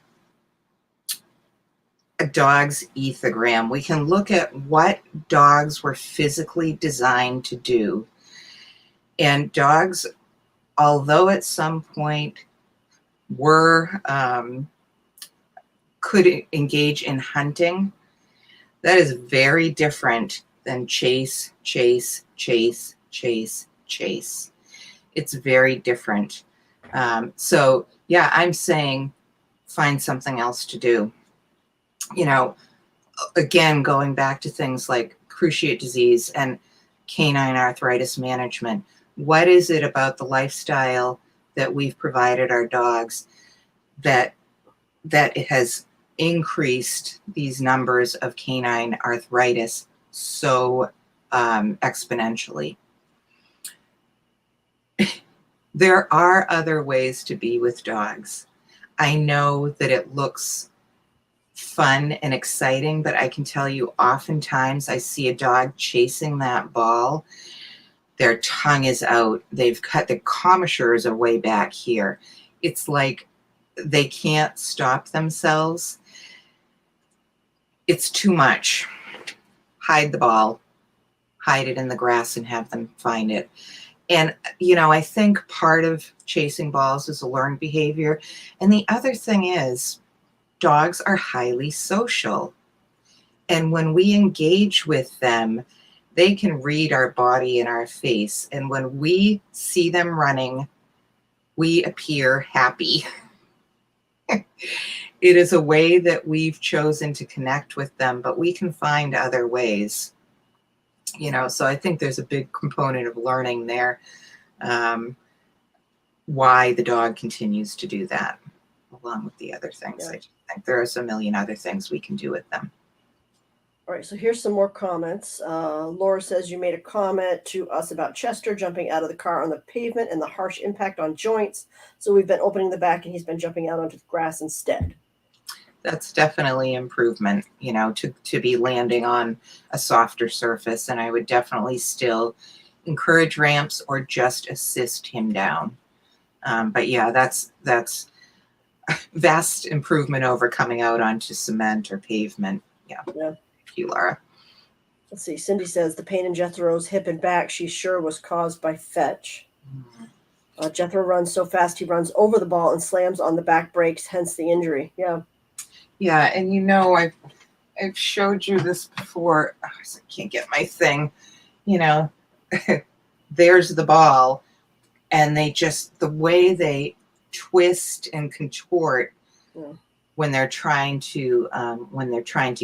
a dog's ethogram. We can look at what dogs were physically designed to do. And dogs, although at some point could engage in hunting, that is very different than chase. It's very different. So yeah, I'm saying find something else to do. You know, again, going back to things like cruciate disease and canine arthritis management, what is it about the lifestyle that we've provided our dogs that it has increased these numbers of canine arthritis so exponentially? There are other ways to be with dogs. I know that it looks fun and exciting, but I can tell you oftentimes I see a dog chasing that ball, their tongue is out, they've cut, the commissures are way back here. It's like they can't stop themselves. It's too much. Hide the ball, hide it in the grass and have them find it. And, you know, I think part of chasing balls is a learned behavior. And the other thing is, dogs are highly social. And when we engage with them, they can read our body and our face. And when we see them running, we appear happy. It is a way that we've chosen to connect with them, but we can find other ways. You know, so I think there's a big component of learning there, why the dog continues to do that, along with the other things. Yeah. I just think there are a million other things we can do with them. All right, so here's some more comments. Laura says, you made a comment to us about Chester jumping out of the car on the pavement and the harsh impact on joints. So we've been opening the back and he's been jumping out onto the grass instead. That's definitely improvement, you know, to be landing on a softer surface. And I would definitely still encourage ramps or just assist him down. But yeah, that's vast improvement over coming out onto cement or pavement. Yeah. Thank you, Laura. Let's see. Cindy says the pain in Jethro's hip and back, she's sure, was caused by fetch. Jethro runs so fast he runs over the ball and slams on the back brakes, hence the injury. Yeah. Yeah, and you know, I've showed you this before. Oh, I can't get my thing. You know, there's the ball, and they just, the way they twist and contort when they're trying to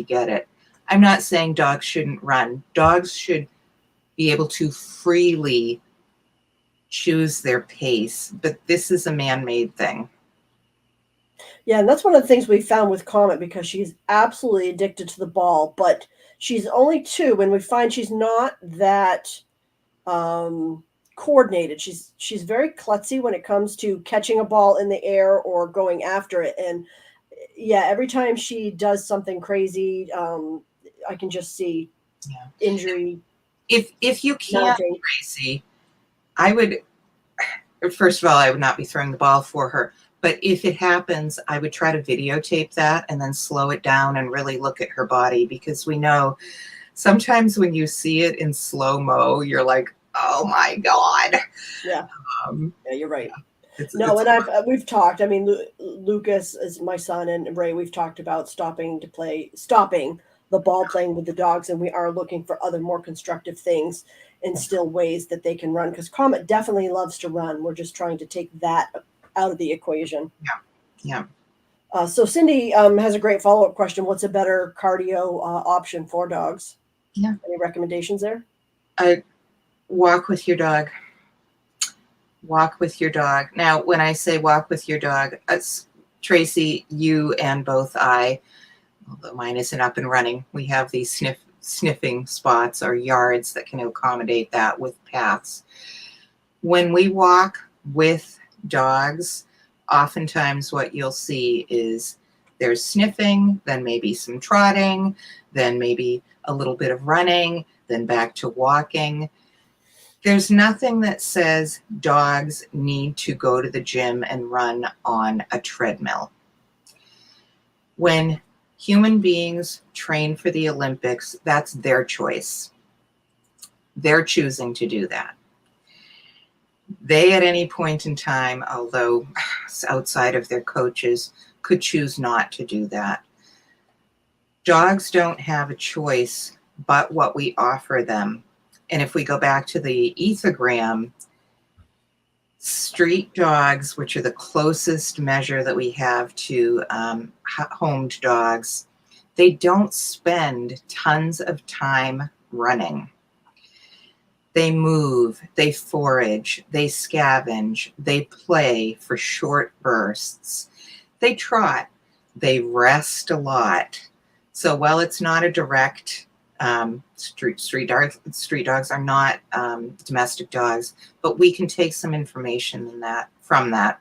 get it. I'm not saying dogs shouldn't run. Dogs should be able to freely choose their pace, but this is a man-made thing. Yeah, and that's one of the things we found with Comet because she's absolutely addicted to the ball, but she's only 2, and we find she's not that um, coordinated. She's very klutzy when it comes to catching a ball in the air or going after it. And yeah, every time she does something crazy, I can just see Yeah. injury If you can't, mounting. Tracy, I would, first of all, I would not be throwing the ball for her. But if it happens, I would try to videotape that and then slow it down and really look at her body, because we know sometimes when you see it in slow-mo, you're like, oh my God. Yeah, yeah, you're right. No, It's and we've talked. I mean, Lucas is my son, and Ray. We've talked about stopping the ball playing with the dogs, and we are looking for other more constructive things and still ways that they can run. Because Comet definitely loves to run. We're just trying to take that out of the equation. yeah, yeah. So Cindy has a great follow-up question. What's a better cardio option for dogs? Yeah. Any recommendations there? Walk with your dog. Walk with your dog. Now, when I say walk with your dog, Tracy, you and both I, although mine isn't up and running, we have these sniffing spots or yards that can accommodate that with paths. When we walk with dogs, oftentimes what you'll see is there's sniffing, then maybe some trotting, then maybe a little bit of running, then back to walking. There's nothing that says dogs need to go to the gym and run on a treadmill. When human beings train for the Olympics, that's their choice. They're choosing to do that. They, at any point in time, although outside of their coaches, could choose not to do that. Dogs don't have a choice but what we offer them. And if we go back to the ethogram, street dogs, which are the closest measure that we have to homed dogs, they don't spend tons of time running. They move, they forage, they scavenge, they play for short bursts. They trot, they rest a lot. So while it's not a direct street dogs are not domestic dogs, but we can take some information from that.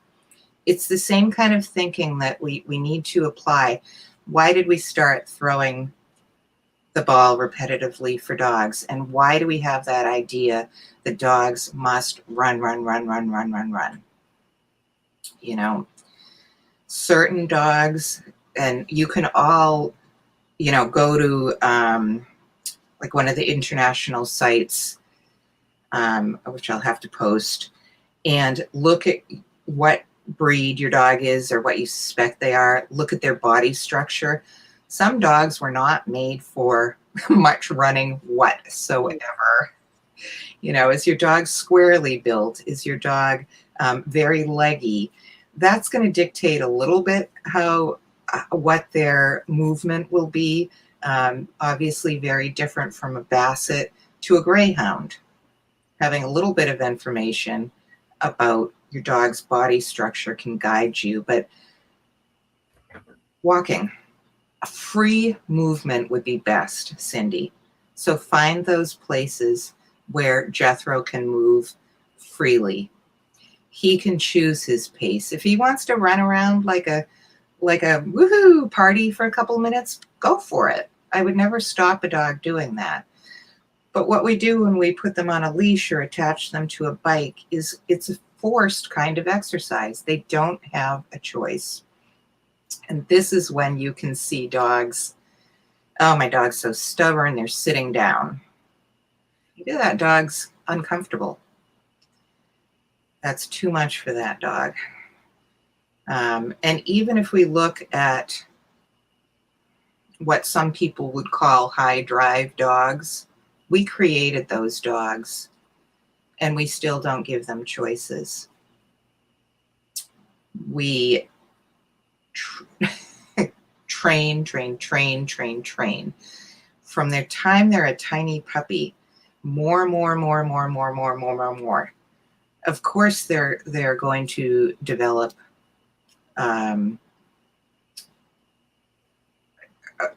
It's the same kind of thinking that we need to apply. Why did we start throwing the ball repetitively for dogs? And why do we have that idea that dogs must run? You know, certain dogs, and you can all, go to like one of the international sites, which I'll have to post, and look at what breed your dog is or what you suspect they are. Look at their body structure. Some dogs were not made for much running whatsoever. Is your dog squarely built? Is your dog very leggy? That's going to dictate a little bit what their movement will be. Obviously very different from a basset to a greyhound. Having a little bit of information about your dog's body structure can guide you, but walking, a free movement would be best, Cindy. So find those places where Jethro can move freely. He can choose his pace. If he wants to run around like a woohoo party for a couple minutes, go for it. I would never stop a dog doing that. But what we do when we put them on a leash or attach them to a bike is it's a forced kind of exercise. They don't have a choice. And this is when you can see dogs, oh, my dog's so stubborn, they're sitting down. You do that, dog's uncomfortable. That's too much for that dog. And even if we look at what some people would call high drive dogs, we created those dogs and we still don't give them choices. We train. From their time they're a tiny puppy, more. Of course, they're going to develop a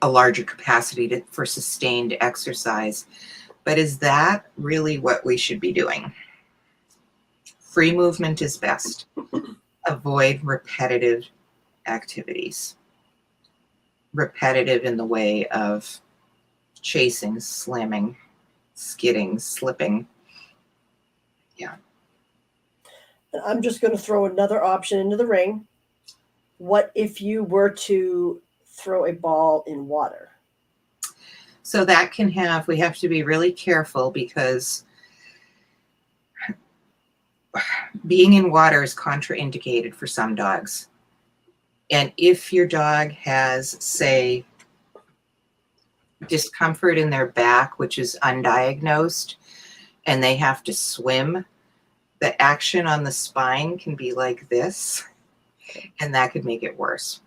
larger capacity for sustained exercise. But is that really what we should be doing? Free movement is best. Avoid repetitive activities. Repetitive in the way of chasing, slamming, skidding, slipping. Yeah. And I'm just going to throw another option into the ring. What if you were to throw a ball in water? So that can have, we have to be really careful because being in water is contraindicated for some dogs. And if your dog has, say, discomfort in their back, which is undiagnosed, and they have to swim, the action on the spine can be like this, and that could make it worse.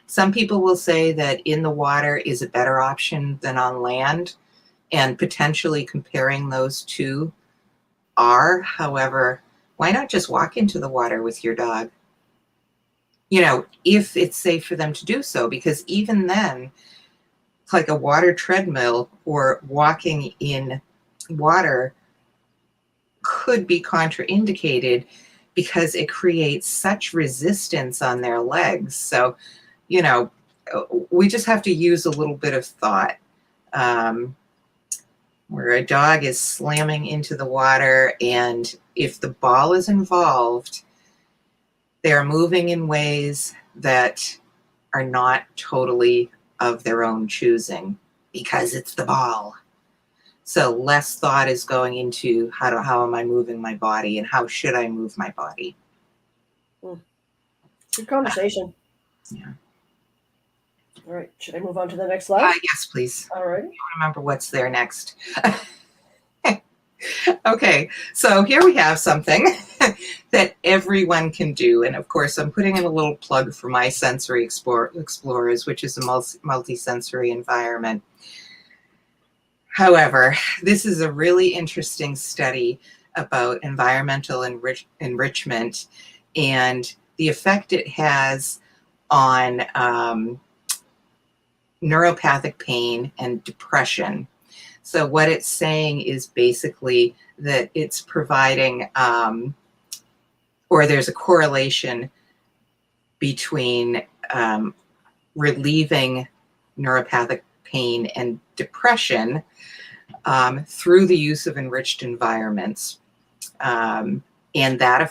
Some people will say that in the water is a better option than on land, and potentially comparing those two are. However, why not just walk into the water with your dog? You know, if it's safe for them to do so, because even then, like a water treadmill or walking in water could be contraindicated because it creates such resistance on their legs. So, you know, we just have to use a little bit of thought. Where a dog is slamming into the water, and if the ball is involved, they're moving in ways that are not totally of their own choosing because it's the ball. So less thought is going into how am I moving my body and how should I move my body. Good conversation. Yeah. All right. Should I move on to the next slide? Yes, please. All right. Remember what's there next. Okay, so here we have something that everyone can do. And of course, I'm putting in a little plug for my Sensory Explorers, which is a multi-sensory environment. However, this is a really interesting study about environmental enrichment and the effect it has on neuropathic pain and depression. So what it's saying is basically that it's providing, or there's a correlation between relieving neuropathic pain and depression through the use of enriched environments. And that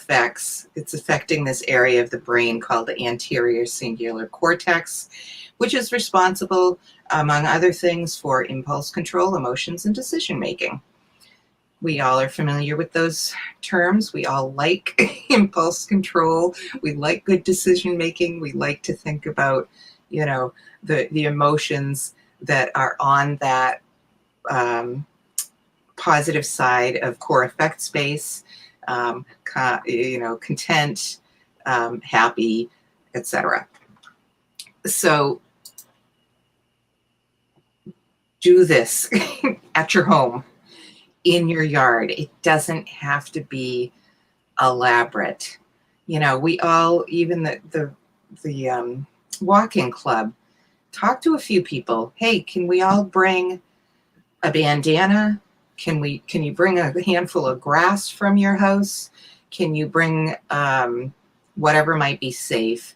it's affecting this area of the brain called the anterior cingulate cortex, which is responsible, among other things, for impulse control, emotions, and decision-making. We all are familiar with those terms. We all like impulse control. We like good decision-making. We like to think about, you know, the emotions that are on that positive side of core affect space, you know, content, happy, etc. So do this at your home, in your yard. It doesn't have to be elaborate. You know, we all, even the walk-in club, talk to a few people. Hey, can we all bring a bandana? Can you bring a handful of grass from your house? Can you bring whatever might be safe?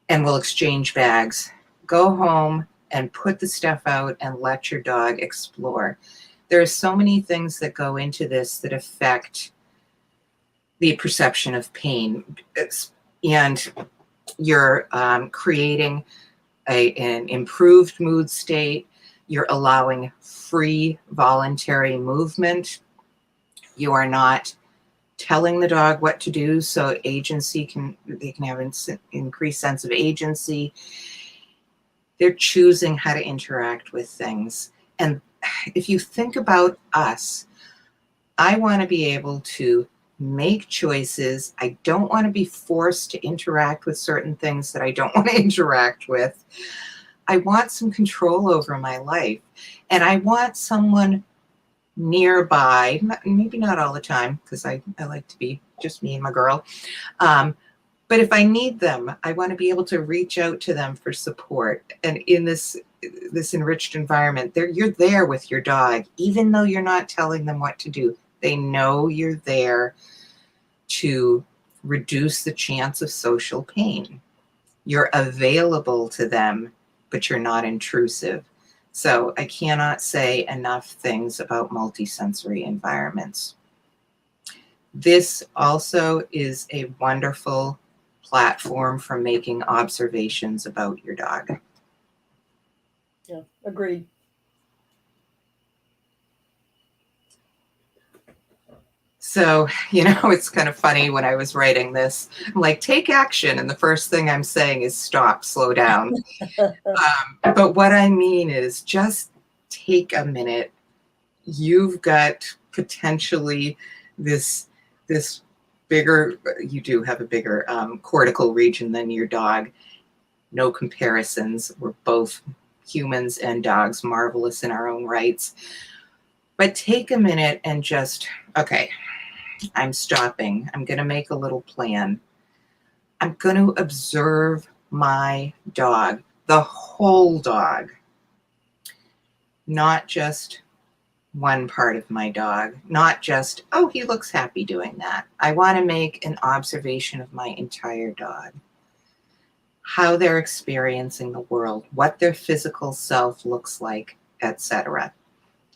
And we'll exchange bags. Go home and put the stuff out and let your dog explore. There are so many things that go into this that affect the perception of pain. And you're creating an improved mood state. You're allowing free voluntary movement. You are not telling the dog what to do, so they can have an increased sense of agency. They're choosing how to interact with things. And if you think about us, I want to be able to make choices. I don't want to be forced to interact with certain things that I don't want to interact with. I want some control over my life. And I want someone nearby, maybe not all the time, because I like to be just me and my girl. But if I need them, I want to be able to reach out to them for support. And in this enriched environment, you're there with your dog, even though you're not telling them what to do. They know you're there to reduce the chance of social pain. You're available to them, but you're not intrusive. So I cannot say enough things about multisensory environments. This also is a wonderful platform for making observations about your dog. Yeah, agreed. So, it's kind of funny when I was writing this, I'm like, take action. And the first thing I'm saying is stop, slow down. But what I mean is just take a minute. You've got potentially this bigger, you do have a bigger cortical region than your dog. No comparisons. We're both humans and dogs, marvelous in our own rights. But take a minute and just, okay, I'm stopping. I'm going to make a little plan. I'm going to observe my dog, the whole dog, not just one part of my dog, not just, oh, he looks happy doing that. I want to make an observation of my entire dog, how they're experiencing the world, what their physical self looks like, etc.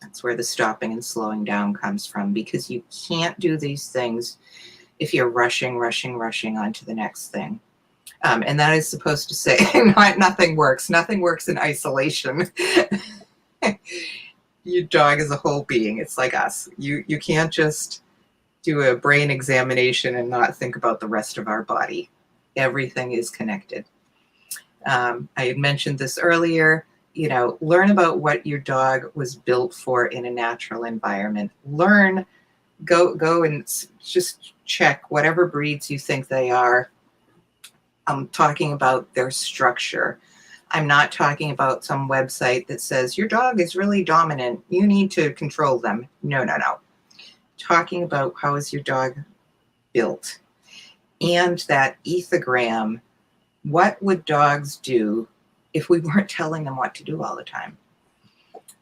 That's where the stopping and slowing down comes from, because you can't do these things if you're rushing onto the next thing. And that is supposed to say nothing works. Nothing works in isolation. Your dog is a whole being. It's like us. You can't just do a brain examination and not think about the rest of our body. Everything is connected. I had mentioned this earlier. Learn about what your dog was built for in a natural environment. Go and just check whatever breeds you think they are. I'm talking about their structure. I'm not talking about some website that says your dog is really dominant, you need to control them. No. Talking about how is your dog built, and that ethogram. What would dogs do if we weren't telling them what to do all the time?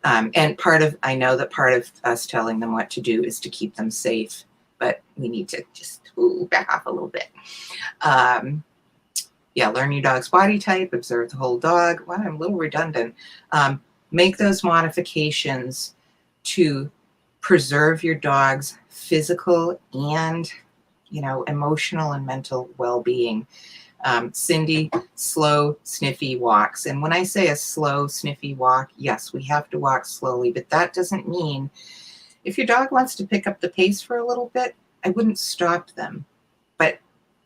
And I know that part of us telling them what to do is to keep them safe, but we need to just back off a little bit. Learn your dog's body type, observe the whole dog. Well, I'm a little redundant. Make those modifications to preserve your dog's physical and, emotional and mental well-being. Cindy, slow, sniffy walks. And when I say a slow, sniffy walk, yes, we have to walk slowly, but that doesn't mean if your dog wants to pick up the pace for a little bit, I wouldn't stop them. But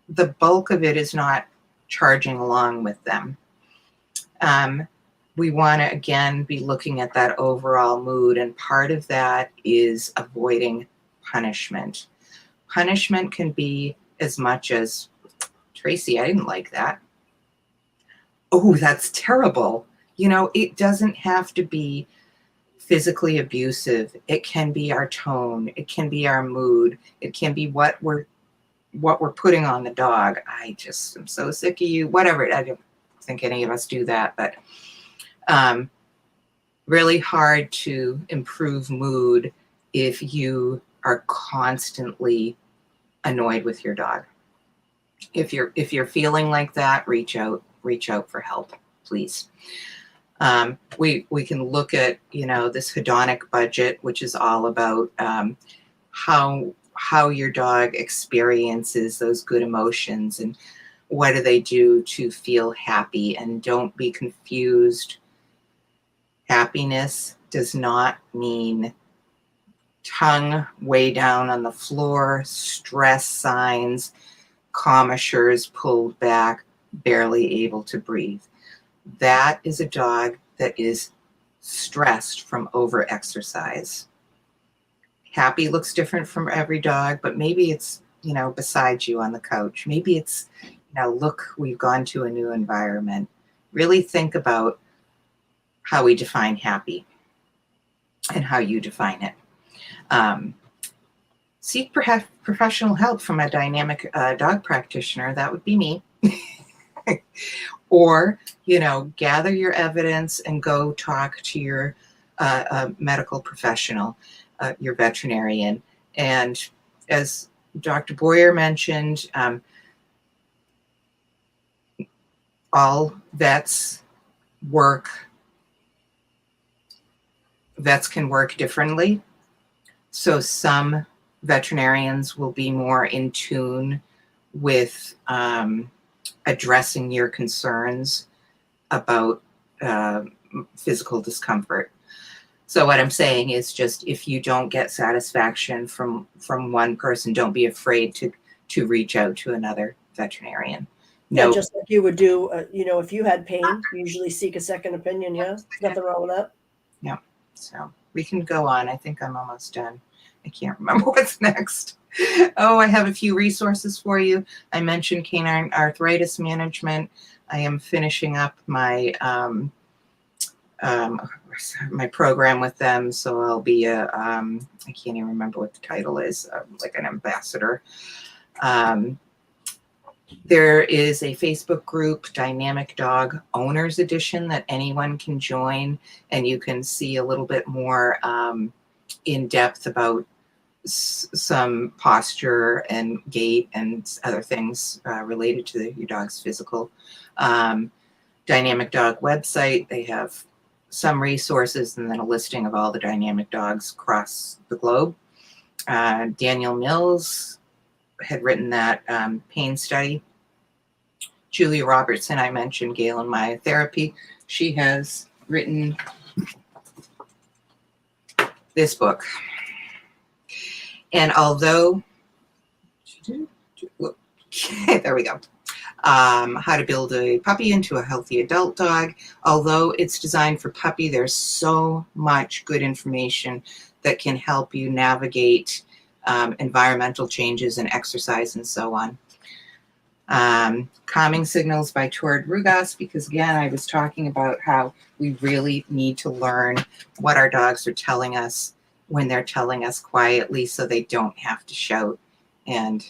the bulk of it is not charging along with them. We want to, again, be looking at that overall mood. And part of that is avoiding punishment. Punishment can be as much as, Tracy, I didn't like that. Oh, that's terrible. It doesn't have to be physically abusive. It can be our tone. It can be our mood. It can be what we're putting on the dog. I just am so sick of you. Whatever. I don't think any of us do that, but really hard to improve mood if you are constantly annoyed with your dog. If you're feeling like that, reach out for help, please. We can look at, this hedonic budget, which is all about how your dog experiences those good emotions and what do they do to feel happy. And don't be confused. Happiness does not mean tongue way down on the floor, stress signs, commissures pulled back, barely able to breathe. That is a dog that is stressed from overexercise. Happy looks different from every dog, but maybe it's, beside you on the couch. Maybe it's, look, we've gone to a new environment. Really think about how we define happy and how you define it. Seek perhaps professional help from a dynamic dog practitioner. That would be me. Or, gather your evidence and go talk to your medical professional, your veterinarian. And as Dr. Boyer mentioned, all vets can work differently. So some veterinarians will be more in tune with addressing your concerns about physical discomfort. So what I'm saying is, just if you don't get satisfaction from one person, don't be afraid to reach out to another veterinarian. Yeah, just like you would do, if you had pain, you usually seek a second opinion. Yeah, nothing wrong with that. Yeah. So we can go on. I think I'm almost done. I can't remember what's next. Oh, I have a few resources for you. I mentioned canine arthritis management. I am finishing up my my program with them, so I'll be I can't even remember what the title is, like an ambassador. There is a Facebook group, Dynamic Dog Owners Edition, that anyone can join, and you can see a little bit more in depth about some posture and gait and other things related to your dog's physical. Dynamic Dog website, they have some resources and then a listing of all the dynamic dogs across the globe. Daniel Mills had written that pain study. Julia Robertson, I mentioned Gail and Maya Therapy. She has written this book. And although, there we go. How to build a puppy into a healthy adult dog. Although it's designed for puppy, there's so much good information that can help you navigate environmental changes and exercise and so on. Calming Signals by Tord Rugas, because again, I was talking about how we really need to learn what our dogs are telling us when they're telling us quietly so they don't have to shout. And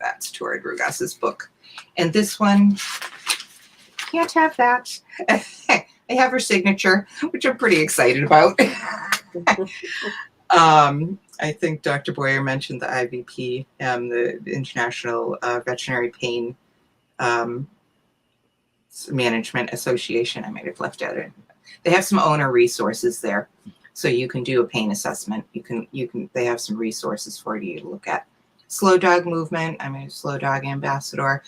that's Tord Rugas's book. And this one, can't have that. I have her signature, which I'm pretty excited about. I think Dr. Boyer mentioned the IVP, the International Veterinary Pain Management Association. I might have left out it. They have some owner resources there, so you can do a pain assessment. They have some resources for you to look at. Slow dog movement. I'm a slow dog ambassador.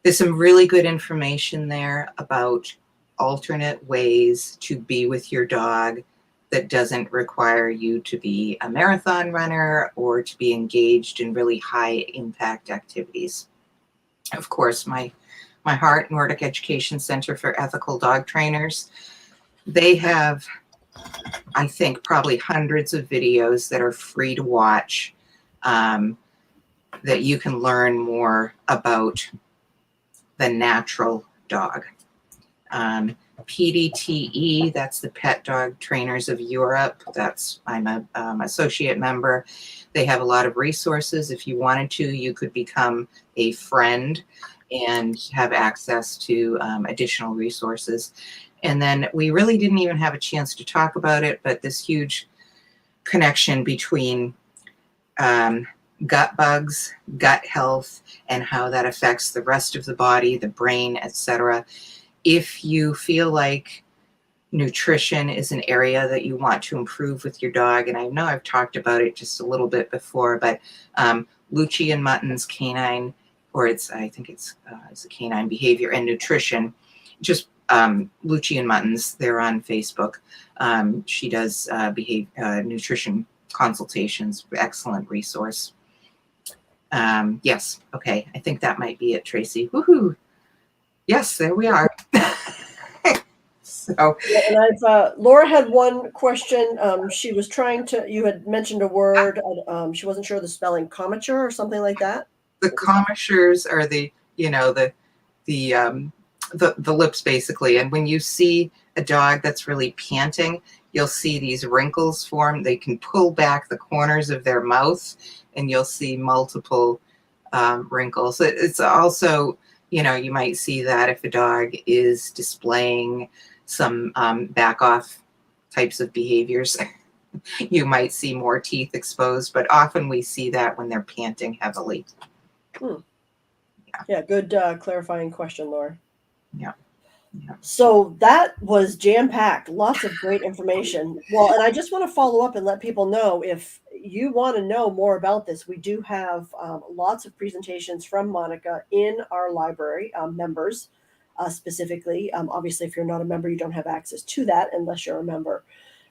There's some really good information there about alternate ways to be with your dog that doesn't require you to be a marathon runner or to be engaged in really high impact activities. Of course, my heart, Nordic Education Center for Ethical Dog Trainers, they have, I think, probably hundreds of videos that are free to watch, that you can learn more about the natural dog. PDTE, that's the Pet Dog Trainers of Europe. I'm an associate member. They have a lot of resources. If you wanted to, you could become a friend and have access to additional resources. And then we really didn't even have a chance to talk about it, but this huge connection between gut bugs, gut health, and how that affects the rest of the body, the brain, etc. If you feel like nutrition is an area that you want to improve with your dog, and I know I've talked about it just a little bit before, but Lucci and Mutton's canine, or I think it's a canine behavior and nutrition, just Lucci and Mutton's, they're on Facebook. She does nutrition consultations, excellent resource. Yes, okay, I think that might be it, Tracy. Woohoo! Yes, there we are. So, and Laura had one question. She was you had mentioned a word. She wasn't sure the spelling, commissure or something like that. The commissures are the lips basically. And when you see a dog that's really panting, you'll see these wrinkles form. They can pull back the corners of their mouth, and you'll see multiple wrinkles. It's also, you might see that if a dog is displaying some back off types of behaviors, you might see more teeth exposed, but often we see that when they're panting heavily. Yeah, good clarifying question, Laura. Yeah. So that was jam-packed, lots of great information. Well, and I just want to follow up and let people know, if you want to know more about this, we do have lots of presentations from Monica in our library, members specifically. Obviously, if you're not a member, you don't have access to that unless you're a member.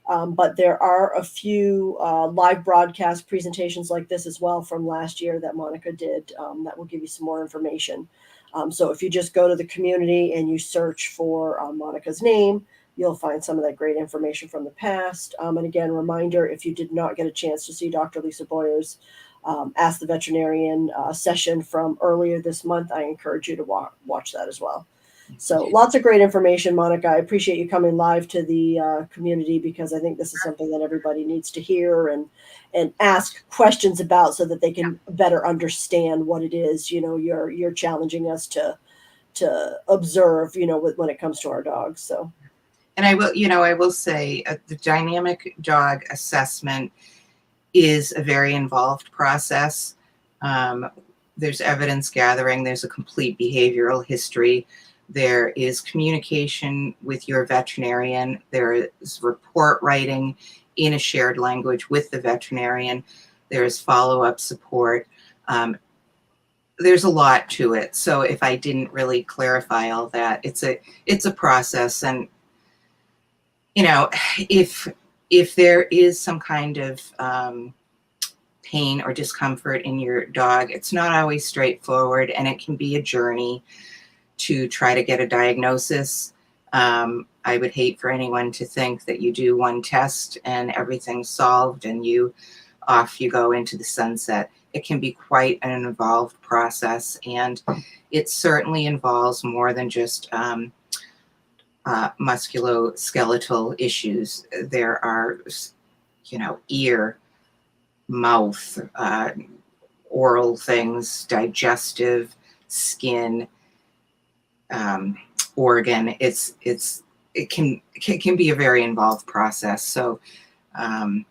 But there are a few live broadcast presentations like this as well from last year that Monica did that will give you some more information. So if you just go to the community and you search for Monica's name, you'll find some of that great information from the past. And again, reminder, if you did not get a chance to see Dr. Lisa Boyer's Ask the Veterinarian session from earlier this month, I encourage you to watch that as well. So lots of great information, Monica. I appreciate you coming live to the community, because I think this is something that everybody needs to hear and ask questions about, so that they can better understand what it is, you're challenging us to observe, when it comes to our dogs. So, and I will say the dynamic dog assessment is a very involved process. There's evidence gathering, there's a complete behavioral history. There is communication with your veterinarian. There is report writing in a shared language with the veterinarian. There is follow-up support. There's a lot to it. So if I didn't really clarify all that, it's a process. And if there is some kind of pain or discomfort in your dog, it's not always straightforward, and it can be a journey to try to get a diagnosis. I would hate for anyone to think that you do one test and everything's solved and off you go into the sunset. It can be quite an involved process, and it certainly involves more than just musculoskeletal issues. There are, ear, mouth, oral things, digestive, skin, organ. It can be a very involved process. So, but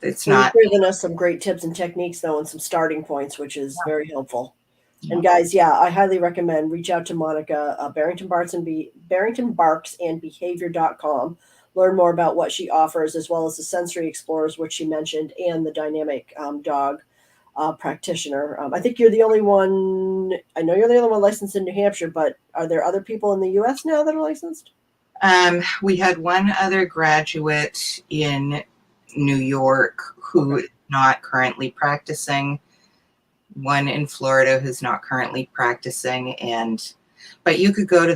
it's not. You've given us some great tips and techniques, though, and some starting points, which is very helpful. Yeah. And guys, I highly recommend reach out to Monica, Barrington Barks and Behavior.com. Learn more about what she offers, as well as the sensory explorers, which she mentioned, and the dynamic dog practitioner. I think you're the only one. I know you're the only one licensed in New Hampshire, but are there other people in the U.S. now that are licensed? We had one other graduate in New York who is not currently practicing. One in Florida who's not currently practicing, but you could go to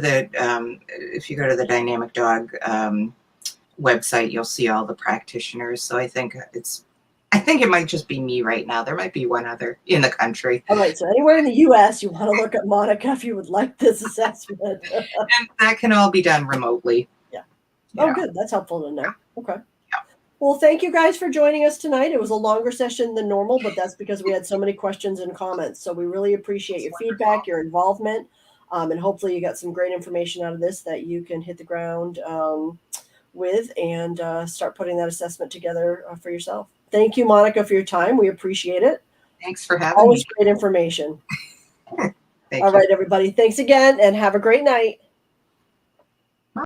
if you go to the Dynamic Dog website, you'll see all the practitioners. So I think it might just be me right now. There might be one other in the country. All right. So anywhere in the U.S. you want to look at Monica if you would like this assessment. And that can all be done remotely. Yeah. Oh, good. That's helpful to know. Okay. Yeah. Well, thank you guys for joining us tonight. It was a longer session than normal, but that's because we had so many questions and comments. So we really appreciate your feedback, your involvement, and hopefully you got some great information out of this that you can hit the ground with and start putting that assessment together for yourself. Thank you, Monica, for your time. We appreciate it. Thanks for having me. Always great information. All right, everybody. Thanks again, and have a great night.